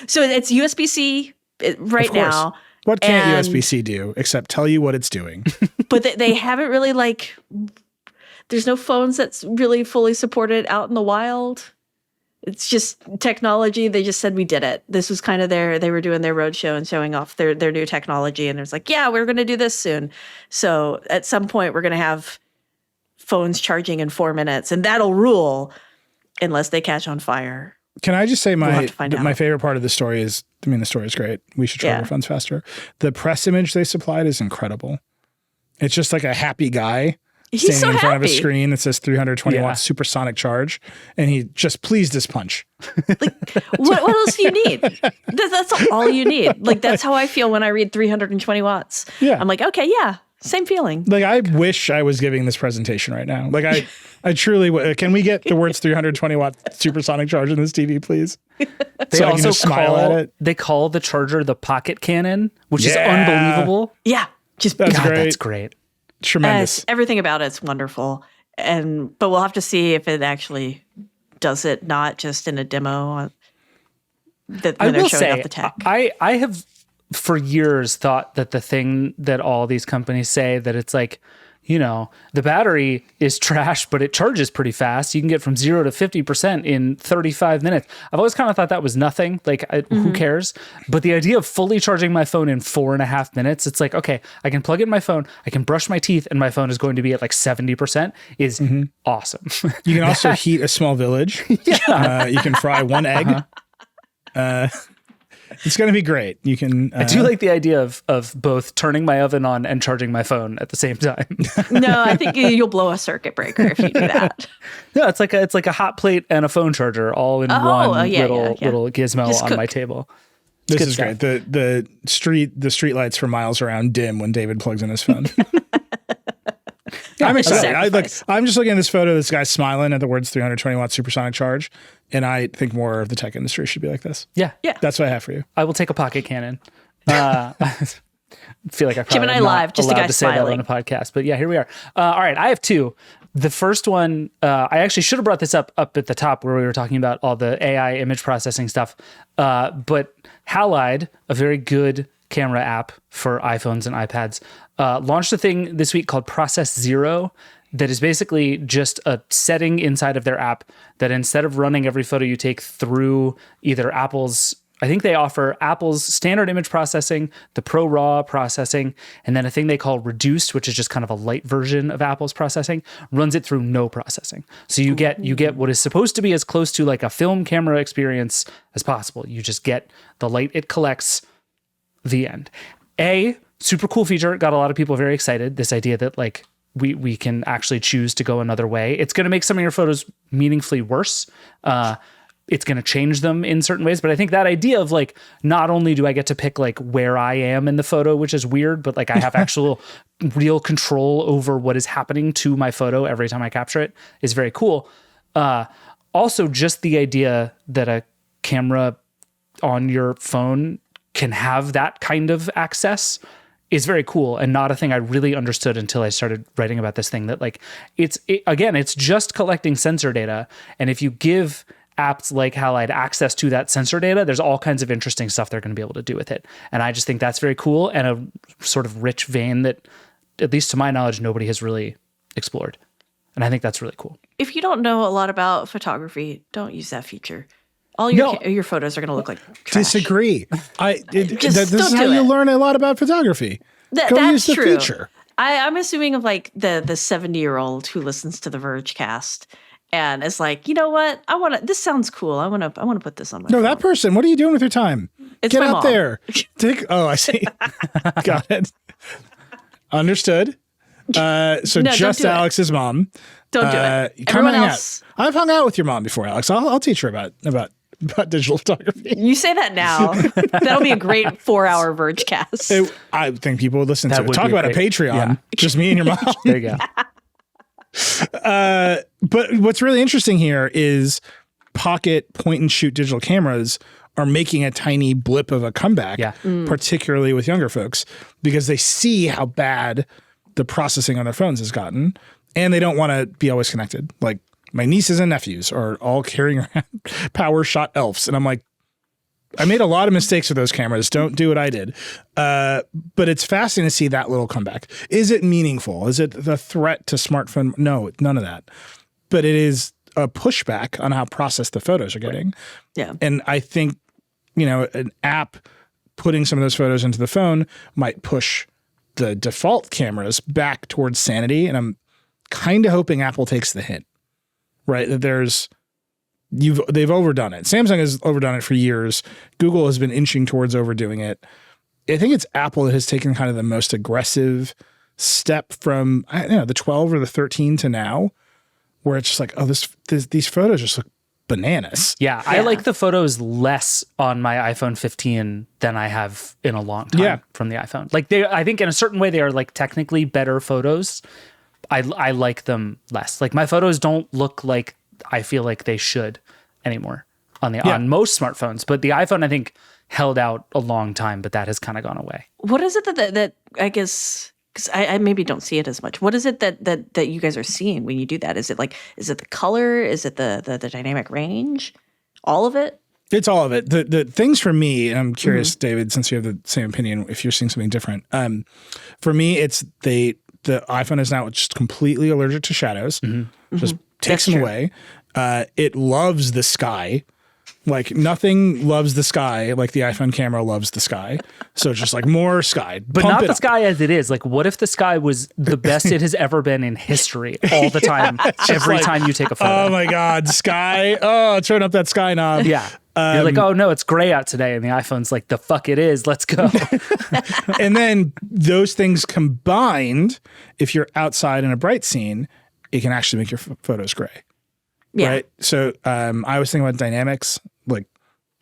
So it's USB-C right now. What can't USB-C do except tell you what it's doing? But they haven't really there's no phones that's really fully supported out in the wild. It's just technology. They just said we did it. This was kind of they were doing their roadshow and showing off their new technology. And there's like, yeah, we're going to do this soon. So at some point we're going to have phones charging in 4 minutes, and that'll rule unless they catch on fire. Can I just say my favorite part of the story is, the story is great. We should charge our phones faster. The press image they supplied is incredible. It's just like a happy guy standing in front of a screen that says 320 watt supersonic charge, and he just pleased his punch. What else do you need? That's all you need. Like, that's how I feel when I read 320 watts. Yeah. I'm like, okay, yeah. Same feeling. Like, I wish I was giving this presentation right now. Like, I truly can we get the words 320 watt supersonic charge in this TV, please? They also smile at it. They call the charger the pocket cannon, which is unbelievable. Yeah. That's great. Tremendous. Everything about it's wonderful. But we'll have to see if it actually does it, not just in a demo when they're showing off the tech. I have for years thought that the thing that all these companies say, that it's like, the battery is trash, but it charges pretty fast. You can get from 0 to 50% in 35 minutes. I've always kind of thought that was nothing. Like, who cares? But the idea of fully charging my phone in 4.5 minutes, it's like, okay, I can plug in my phone, I can brush my teeth, and my phone is going to be at like 70% is awesome. You can also heat a small village. Yeah. You can fry one egg. It's going to be great. You can. I do like the idea of both turning my oven on and charging my phone at the same time. No, I think you'll blow a circuit breaker if you do that. No, it's like a hot plate and a phone charger all in one little gizmo on my table. This is great. The street lights for miles around dim when David plugs in his phone. I'm excited. I'm just looking at this photo of this guy smiling at the words 320 watt supersonic charge, and I think more of the tech industry should be like this. Yeah. That's what I have for you. I will take a pocket cannon. I feel like I probably Gemini Live, just a guy to say smiling. that on a podcast, but yeah, here we are. All right, I have 2. The first one, I actually should have brought this up at the top where we were talking about all the AI image processing stuff. But Halide, a very good camera app for iPhones and iPads, launched a thing this week called Process Zero that is basically just a setting inside of their app that instead of running every photo you take through either I think they offer Apple's standard image processing, the Pro Raw processing, and then a thing they call Reduced, which is just kind of a light version of Apple's processing, runs it through no processing. So you get what is supposed to be as close to like a film camera experience as possible. You just get the light it collects, the end. Super cool feature, got a lot of people very excited. This idea that like we can actually choose to go another way. It's going to make some of your photos meaningfully worse. It's going to change them in certain ways. But I think that idea of like, not only do I get to pick like where I am in the photo, which is weird, but like I have actual real control over what is happening to my photo every time I capture it is very cool. Also, just the idea that a camera on your phone can have that kind of access is very cool, and not a thing I really understood until I started writing about this thing, that like it's just collecting sensor data. And if you give apps like Halide access to that sensor data, there's all kinds of interesting stuff they're going to be able to do with it. And I just think that's very cool, and a sort of rich vein that, at least to my knowledge, nobody has really explored. And I think that's really cool. If you don't know a lot about photography, don't use that feature. All your photos are going to look like trash. Disagree. This is how you learn a lot about photography. Go use the true. feature. I'm assuming of like the 70-year-old who listens to the Vergecast and is like, you know what? This sounds cool. I want to put this on my phone. That person, what are you doing with your time? It's Get my out mom. there. I see. Got it. Understood. So just Alex's mom. Don't do it. Come Everyone hang else. out. I've hung out with your mom before, Alex. I'll teach her about digital photography. You say that now. That'll be a great 4-hour Vergecast. I think people would listen to it. would Talk be about great. a Patreon. Yeah. Just me and your mom. There you go. But what's really interesting here is pocket point and shoot digital cameras are making a tiny blip of a comeback, particularly with younger folks, because they see how bad the processing on their phones has gotten, and they don't want to be always connected. Like my nieces and nephews are all carrying around power shot elves. And I'm like, I made a lot of mistakes with those cameras. Don't do what I did. But it's fascinating to see that little comeback. Is it meaningful? Is it the threat to smartphone? No, none of that. But it is a pushback on how processed the photos are getting. Yeah. And I think, an app putting some of those photos into the phone might push the default cameras back towards sanity. And I'm kind of hoping Apple takes the hint, right? That they've overdone it. Samsung has overdone it for years. Google has been inching towards overdoing it. I think it's Apple that has taken kind of the most aggressive step from, the 12 or the 13 to now, where it's just like, these photos just look bananas. Yeah, I like the photos less on my iPhone 15 than I have in a long time from the iPhone. Like I think in a certain way they are like technically better photos. I like them less. Like my photos don't look like I feel like they should anymore on most smartphones. But the iPhone, I think, held out a long time, but that has kind of gone away. What is it that I guess, because I maybe don't see it as much. What is it that you guys are seeing when you do that? Is it the color? Is it the dynamic range? All of it? It's all of it. The things for me, and I'm curious, David, since you have the same opinion, if you're seeing something different. For me, it's the iPhone is now just completely allergic to shadows. Just takes them away. It loves the sky. Like nothing loves the sky like the iPhone camera loves the sky. So it's just like more sky. But not the sky as it is. Like what if the sky was the best it has ever been in history all the time, every time you take a photo? Oh my God, sky. Oh, turn up that sky knob. Yeah. You're like, oh no, it's gray out today. And the iPhone's like, the fuck it is. Let's go. And then those things combined, if you're outside in a bright scene, it can actually make your photos gray. Yeah. Right. So I was thinking about dynamics. Like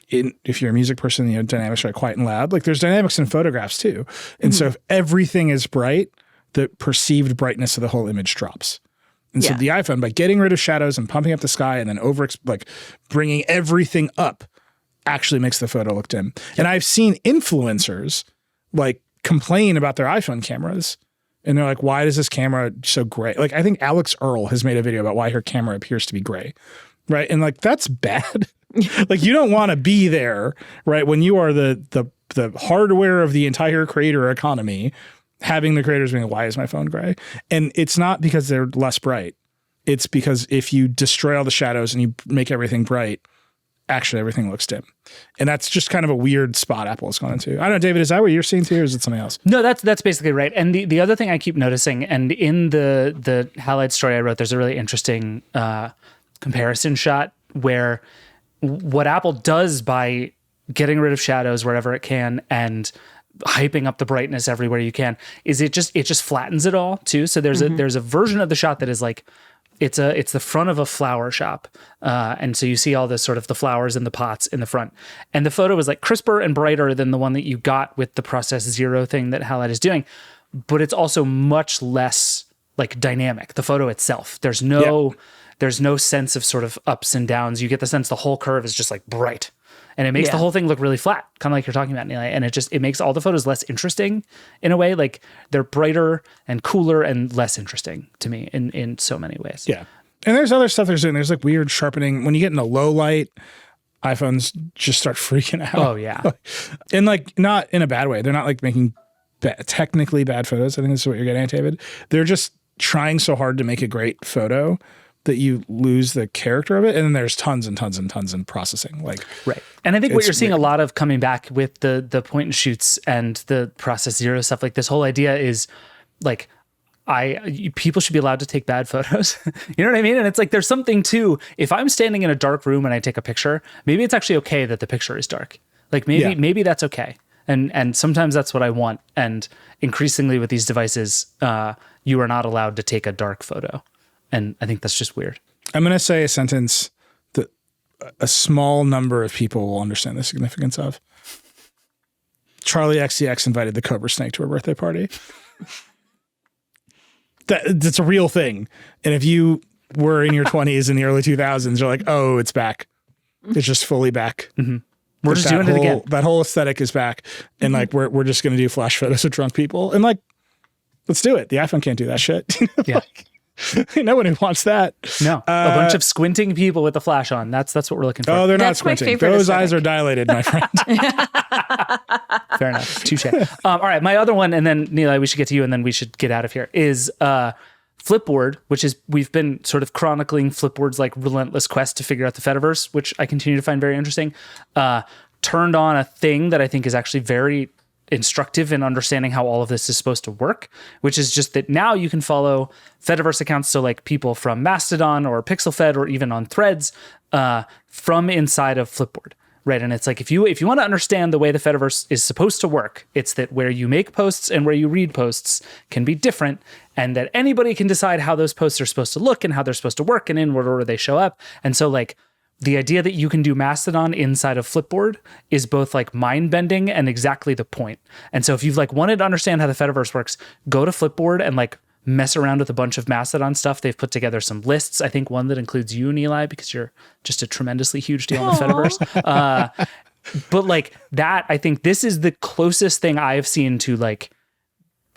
if you're a music person, dynamics are quiet and loud. Like there's dynamics in photographs too. And so if everything is bright, the perceived brightness of the whole image drops. And so the iPhone, by getting rid of shadows and pumping up the sky and then bringing everything up, actually makes the photo look dim. And I've seen influencers complain about their iPhone cameras. And they're like, why is this camera so gray? Like, I think Alex Earl has made a video about why her camera appears to be gray. Right. And that's bad. You don't want to be there, right? When you are the hardware of the entire creator economy, having the creators being, why is my phone gray? And it's not because they're less bright. It's because if you destroy all the shadows and you make everything bright, actually everything looks dim. And that's just kind of a weird spot Apple has gone into. I don't know, David, is that what you're seeing too, or is it something else? No, that's basically right. And the other thing I keep noticing, and in the Halide story I wrote, there's a really interesting comparison shot where what Apple does by getting rid of shadows wherever it can and hyping up the brightness everywhere you can is it just flattens it all too. So there's a version of the shot that is like it's the front of a flower shop, and so you see all this sort of the flowers in the pots in the front, and the photo is like crisper and brighter than the one that you got with the process zero thing that Halide is doing, but it's also much less dynamic. The photo itself, there's no sense of sort of ups and downs. You get the sense the whole curve is just bright. And it makes the whole thing look really flat, kind of like you're talking about, Nilay. And it makes all the photos less interesting in a way. Like they're brighter and cooler and less interesting to me in so many ways. Yeah. And there's other stuff they're doing. There's like weird sharpening. When you get in a low light, iPhones just start freaking out. Oh, yeah. And like not in a bad way. They're not like making technically bad photos. I think this is what you're getting at, David. They're just trying so hard to make a great photo that you lose the character of it. And then there's tons and tons and tons in processing. Like, right. And I think what you're seeing a lot of coming back with the point and shoots and the process zero stuff, like this whole idea is like, people should be allowed to take bad photos. You know what I mean? And it's like, there's something too, if I'm standing in a dark room and I take a picture, maybe it's actually okay that the picture is dark. Like maybe that's okay. And sometimes that's what I want. And increasingly with these devices, you are not allowed to take a dark photo. And I think that's just weird. I'm going to say a sentence that a small number of people will understand the significance of. Charlie XCX invited the Cobra Snake to her birthday party. That's a real thing. And if you were in your 20s in the early 2000s, you're like, oh, it's back. It's just fully back. Mm-hmm. We're just doing it again. That whole aesthetic is back. And like, we're just going to do flash photos of drunk people. And like, let's do it. The iPhone can't do that shit. Yeah. Like, no one who wants that. No, a bunch of squinting people with the flash on. That's what we're looking for. Oh, they're not squinting. Those eyes are dilated, my friend. Fair enough. Touche. All right, my other one, and then Nilay, we should get to you, and then we should get out of here, is Flipboard, which is, we've been sort of chronicling Flipboard's like relentless quest to figure out the Fediverse, which I continue to find very interesting. Turned on a thing that I think is actually very instructive in understanding how all of this is supposed to work, which is just that now you can follow Fediverse accounts, so like people from Mastodon or PixelFed or even on Threads from inside of Flipboard, right? And it's like, if you want to understand the way the Fediverse is supposed to work, it's that where you make posts and where you read posts can be different, and that anybody can decide how those posts are supposed to look and how they're supposed to work and in what order they show up. And so like, the idea that you can do Mastodon inside of Flipboard is both like mind-bending and exactly the point. And so if you've like wanted to understand how the Fediverse works, go to Flipboard and like mess around with a bunch of Mastodon stuff. They've put together some lists. I think one that includes you, Nilay, because you're just a tremendously huge deal in the Fediverse. But like that, I think this is the closest thing I've seen to like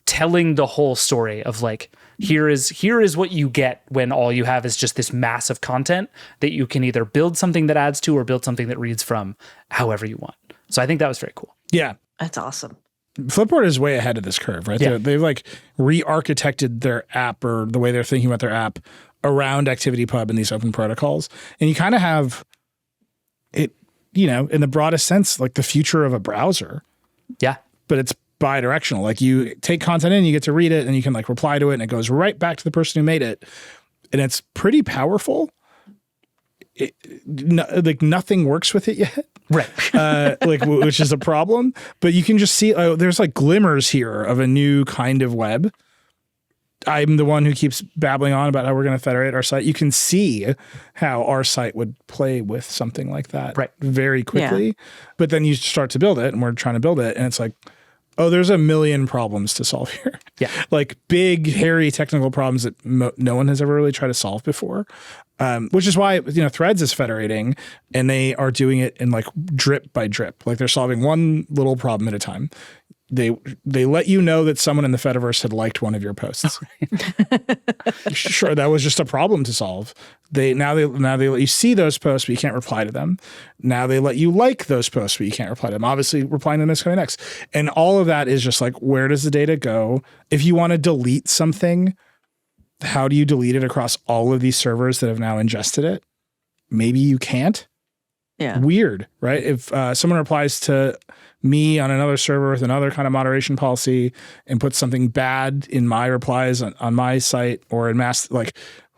telling the whole story of like, here is what you get when all you have is just this mass of content that you can either build something that adds to or build something that reads from, however you want. So I think that was very cool. Yeah. That's awesome. Flipboard is way ahead of this curve, right? Yeah. They've like re-architected their app, or the way they're thinking about their app, around ActivityPub and these open protocols. And you kind of have it, you know, in the broadest sense, like the future of a browser. Yeah. But it's bi-directional. Like you take content in, you get to read it, and you can like reply to it, and it goes right back to the person who made it. And it's pretty powerful. Like nothing works with it yet. Right. Which is a problem. But you can just see, there's like glimmers here of a new kind of web. I'm the one who keeps babbling on about how we're going to federate our site. You can see how our site would play with something like that very quickly. Yeah. But then you start to build it, and we're trying to build it, and it's like, oh, there's a million problems to solve here. Yeah. Like big, hairy technical problems that no one has ever really tried to solve before. Which is why, you know, Threads is federating, and they are doing it in like drip by drip. Like they're solving one little problem at a time. They let you know that someone in the Fediverse had liked one of your posts. Sure, that was just a problem to solve. Now they let you see those posts, but you can't reply to them. Now they let you like those posts, but you can't reply to them. Obviously, replying to them is coming next. And all of that is just like, where does the data go? If you want to delete something, how do you delete it across all of these servers that have now ingested it? Maybe you can't. Yeah. Weird, right? If someone replies to me on another server with another kind of moderation policy and puts something bad in my replies on my site or in mass, like,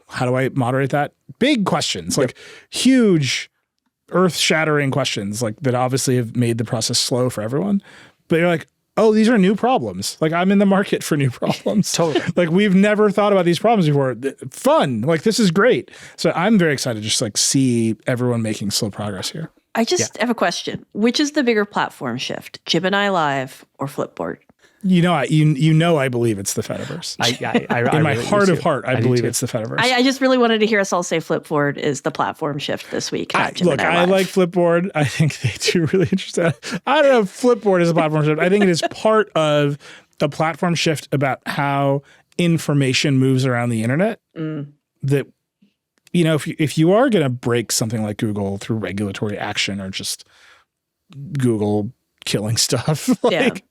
how do I moderate that? Big questions, like huge earth-shattering questions, like that obviously have made the process slow for everyone. But you're like, oh, these are new problems. Like I'm in the market for new problems. Totally. Like we've never thought about these problems before. Fun. Like this is great. So I'm very excited to just like see everyone making slow progress here. I just have a question. Which is the bigger platform shift, Gemini Live or Flipboard? You know, I believe it's the Fediverse. In my heart of heart, I believe it's the Fediverse. I just really wanted to hear us all say Flipboard is the platform shift this week. I like Flipboard. I think they do really interesting. I don't know if Flipboard is a platform shift. I think it is part of a platform shift about how information moves around the internet. That, you know, if you are going to break something like Google through regulatory action or just Google killing stuff, like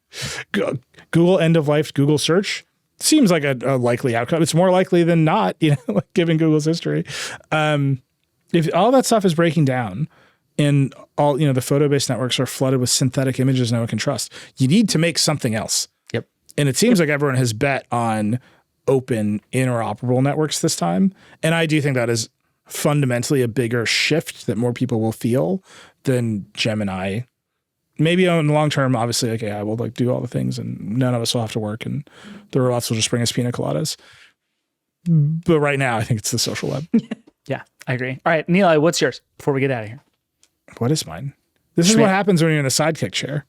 Google end of life, Google search seems like a likely outcome. It's more likely than not, you know, like given Google's history. If all that stuff is breaking down and all, you know, the photo-based networks are flooded with synthetic images no one can trust, you need to make something else. Yep. And it seems like everyone has bet on open interoperable networks this time. And I do think that is fundamentally a bigger shift that more people will feel than Gemini. Maybe in the long term, obviously, like AI will like do all the things and none of us will have to work and the robots will just bring us pina coladas. But right now, I think it's the social web. Yeah, I agree. All right, Nilay, what's yours before we get out of here? What is mine? This is what happens when you're in a sidekick chair.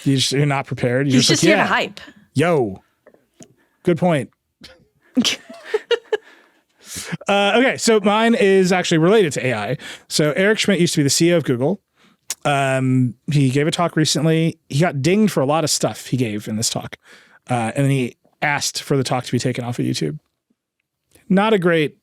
You're not prepared. You're just here to hype. Yo, good point. Okay, so mine is actually related to AI. So Eric Schmidt used to be the CEO of Google. He gave a talk recently. He got dinged for a lot of stuff he gave in this talk. And then he asked for the talk to be taken off of YouTube. Not a great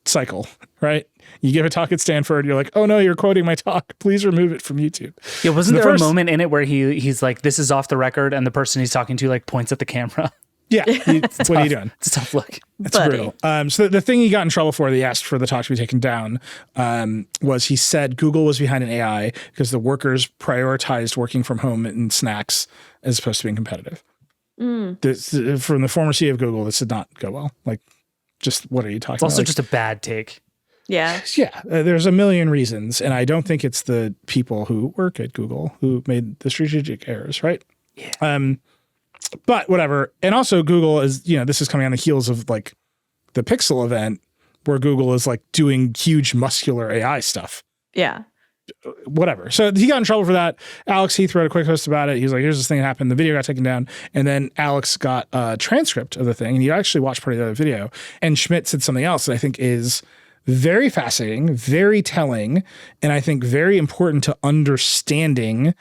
cycle, right? You give a talk at Stanford, you're like, oh no, you're quoting my talk. Please remove it from YouTube. Yeah, wasn't there a moment in it where he's like, this is off the record, and the person he's talking to like points at the camera? Yeah. What are you doing? It's a tough look. It's brutal. So the thing he got in trouble for that he asked for the talk to be taken down was he said Google was behind an AI because the workers prioritized working from home and snacks as opposed to being competitive. From the former CEO of Google, this did not go well. Like, just what are you talking about? It's also just a bad take. Yeah. Yeah. There's a million reasons. And I don't think it's the people who work at Google who made the strategic errors, right? Yeah. But whatever. And also Google is, you know, this is coming on the heels of like the Pixel event where Google is like doing huge muscular AI stuff. Yeah. Whatever. So he got in trouble for that. Alex Heath wrote a quick post about it. He was like, here's this thing that happened. The video got taken down. And then Alex got a transcript of the thing. And he actually watched part of the other video. And Schmidt said something else that I think is very fascinating, very telling, and I think very important to understanding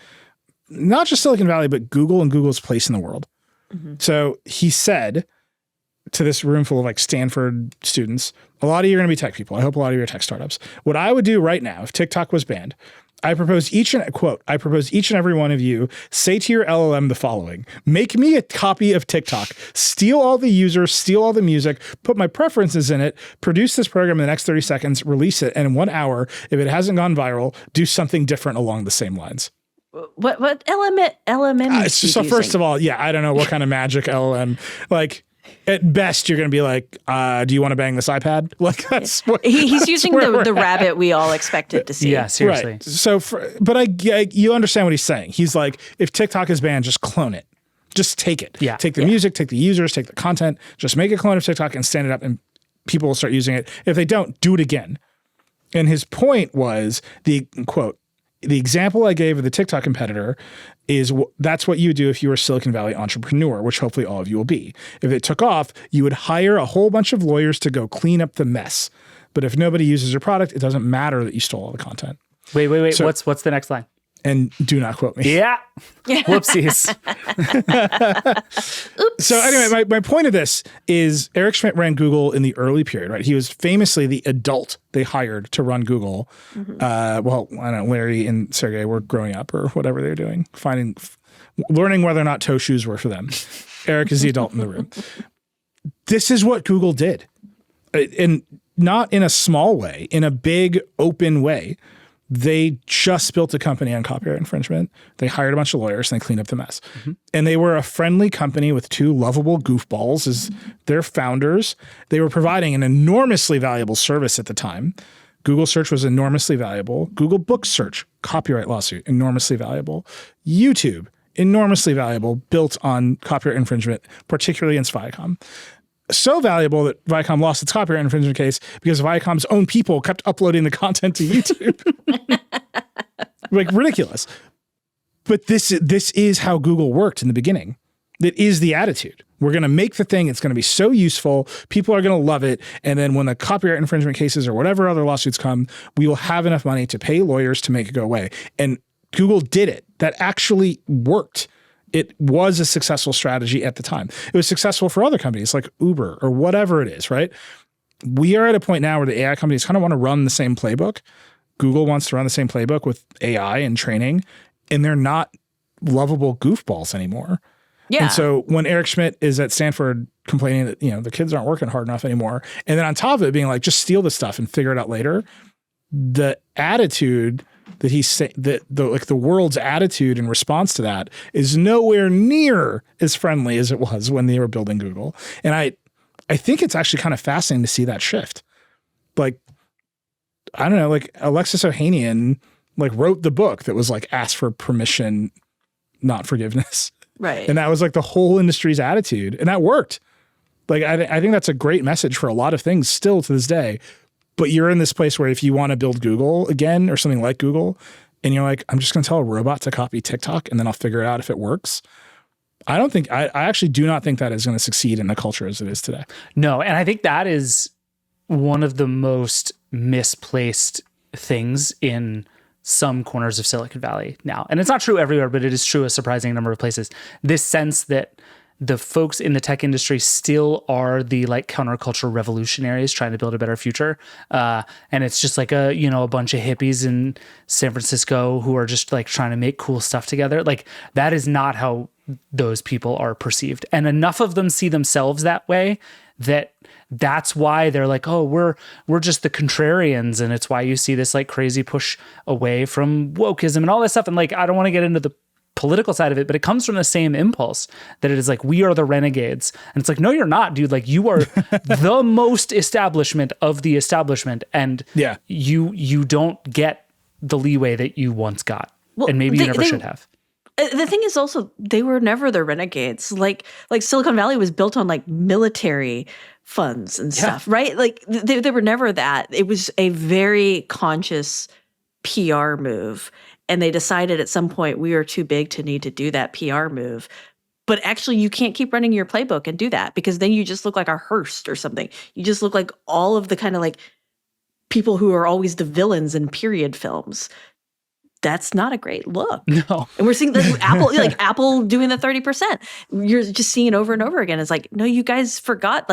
not just Silicon Valley, but Google and Google's place in the world. So he said to this room full of like Stanford students, a lot of you are going to be tech people. I hope a lot of you are tech startups. What I would do right now, if TikTok was banned, I propose each and every one of you say to your LLM the following: make me a copy of TikTok, steal all the users, steal all the music, put my preferences in it, produce this program in the next 30 seconds, release it, and in 1 hour, if it hasn't gone viral, do something different along the same lines. What LLM? It's just, so first of all, yeah, I don't know what kind of magic LLM, like, at best, you're going to be like, do you want to bang this iPad? Like, that's what he's using the rabbit we all expected to see. Yeah, seriously. Right. So, you understand what he's saying. He's like, if TikTok is banned, just clone it. Just take it. Yeah. Take the music, take the users, take the content, just make a clone of TikTok and stand it up and people will start using it. If they don't, do it again. And his point was, the quote, the example I gave of the TikTok competitor is that's what you do if you were a Silicon Valley entrepreneur, which hopefully all of you will be. If it took off, you would hire a whole bunch of lawyers to go clean up the mess. But if nobody uses your product, it doesn't matter that you stole all the content. Wait. So, what's the next line? And do not quote me. Yeah. Whoopsies. Oops. So anyway, my point of this is Eric Schmidt ran Google in the early period, right? He was famously the adult they hired to run Google. Well, I don't know, Larry and Sergey were growing up or whatever they were doing, learning whether or not toe shoes were for them. Eric is the adult in the room. This is what Google did. And not in a small way, in a big open way. They just built a company on copyright infringement. They hired a bunch of lawyers and they cleaned up the mess. And they were a friendly company with two lovable goofballs as their founders. They were providing an enormously valuable service at the time. Google search was enormously valuable. Google book search, copyright lawsuit, enormously valuable. YouTube, enormously valuable, built on copyright infringement, particularly against Viacom. So valuable that Viacom lost its copyright infringement case because Viacom's own people kept uploading the content to YouTube. Like, ridiculous. But this is how Google worked in the beginning. It is the attitude. We're going to make the thing. It's going to be so useful. People are going to love it. And then when the copyright infringement cases or whatever other lawsuits come, we will have enough money to pay lawyers to make it go away. And Google did it. That actually worked. It was a successful strategy at the time. It was successful for other companies like Uber or whatever it is, right? We are at a point now where the AI companies kind of want to run the same playbook. Google wants to run the same playbook with AI and training, and they're not lovable goofballs anymore. Yeah. And so when Eric Schmidt is at Stanford complaining that, the kids aren't working hard enough anymore, and then on top of it being like, just steal the stuff and figure it out later, the attitude that he's saying, that the world's attitude in response to that is nowhere near as friendly as it was when they were building Google. And I think it's actually kind of fascinating to see that shift. Like, I don't know, like Alexis Ohanian wrote the book that was like, ask for permission, not forgiveness. Right. And that was like the whole industry's attitude. And that worked. Like, I think that's a great message for a lot of things still to this day. But you're in this place where if you want to build Google again or something like Google, and you're like, I'm just going to tell a robot to copy TikTok and then I'll figure it out if it works. I actually do not think that is going to succeed in the culture as it is today. No. And I think that is one of the most misplaced things in some corners of Silicon Valley now. And it's not true everywhere, but it is true a surprising number of places. This sense that the folks in the tech industry still are the counterculture revolutionaries trying to build a better future. And it's just like a bunch of hippies in San Francisco who are just trying to make cool stuff together. Like, that is not how those people are perceived. And enough of them see themselves that way that's why they're like, oh, we're just the contrarians. And it's why you see this crazy push away from wokeism and all this stuff. And I don't want to get into the political side of it, but it comes from the same impulse that it is we are the renegades. And it's like, no, you're not, dude. You are the most establishment of the establishment. And you don't get the leeway that you once got. Well, and maybe you never should have. The thing is also, they were never the renegades. Like Silicon Valley was built on military funds and stuff, right? They were never that. It was a very conscious PR move. And they decided at some point we are too big to need to do that PR move. But actually, you can't keep running your playbook and do that, because then you just look like a Hearst or something. You just look like all of the kind of people who are always the villains in period films. That's not a great look. No. And we're seeing Apple, Apple doing the 30%. You're just seeing it over and over again. It's no, you guys forgot,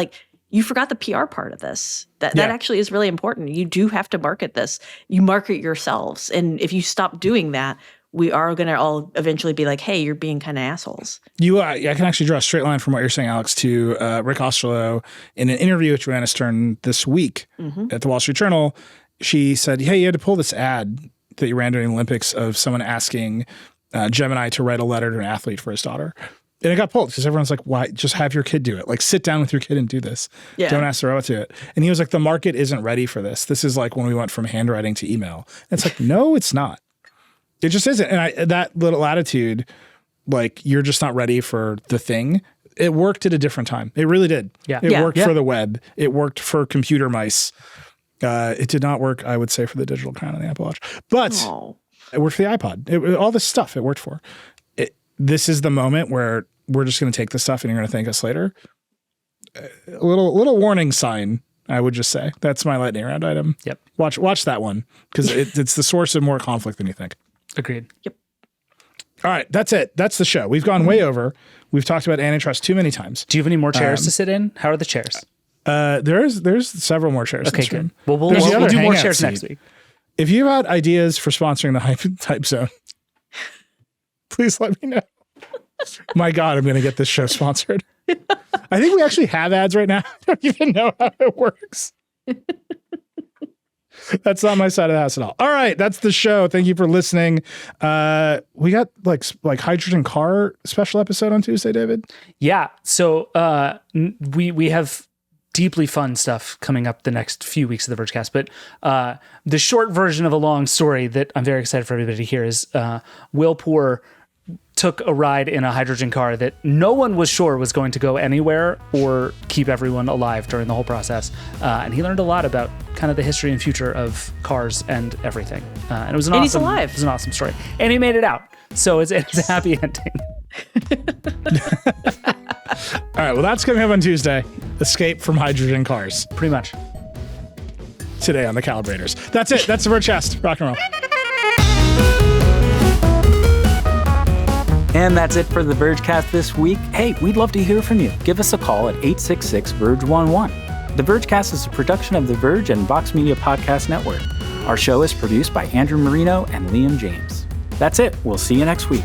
you forgot the PR part of this. That actually is really important. You do have to market this. You market yourselves. And if you stop doing that, we are going to all eventually be like, hey, you're being kind of assholes. I can actually draw a straight line from what you're saying, Alex, to Rick Osterloh in an interview with Joanna Stern this week at the Wall Street Journal. She said, hey, you had to pull this ad that you ran during the Olympics of someone asking Gemini to write a letter to an athlete for his daughter. And it got pulled because everyone's like, why? Just have your kid do it. Sit down with your kid and do this. Yeah. Don't ask the robot to do it. And he was like, the market isn't ready for this. This is when we went from handwriting to email. And it's no, it's not. It just isn't. And that little attitude, you're just not ready for the thing. It worked at a different time. It really did. Yeah. It worked for the web. It worked for computer mice. It did not work, I would say, for the digital crown and the Apple Watch. But it worked for the iPod. All this stuff it worked for. This is the moment where we're just going to take this stuff and you're going to thank us later. A little warning sign, I would just say. That's my lightning round item. Yep. Watch that one, because it's the source of more conflict than you think. Agreed. Yep. All right, that's it. That's the show. We've gone way over. We've talked about antitrust too many times. Do you have any more chairs to sit in? How are the chairs? There's several more chairs. Okay, in this room. Well, we'll do more chairs next week. If you had ideas for sponsoring the Hype Zone, please let me know. My God, I'm going to get this show sponsored. I think we actually have ads right now. I don't even know how it works. That's not my side of the house at all. All right, that's the show. Thank you for listening. We got like hydrogen car special episode on Tuesday, David. Yeah. So we have deeply fun stuff coming up the next few weeks of the Vergecast. But the short version of a long story that I'm very excited for everybody to hear is Will Poor took a ride in a hydrogen car that no one was sure was going to go anywhere or keep everyone alive during the whole process. And he learned a lot about kind of the history and future of cars and everything. And it was an awesome story. And he made it out. So it's a happy ending. All right, well, that's coming up on Tuesday. Escape from hydrogen cars. Pretty much. Today on the Calibrators. That's it. That's the Vergecast. Rock and roll. And that's it for the Vergecast this week. Hey, we'd love to hear from you. Give us a call at 866-VERGE11. The Vergecast is a production of the Verge and Vox Media Podcast Network. Our show is produced by Andrew Marino and Liam James. That's it. We'll see you next week.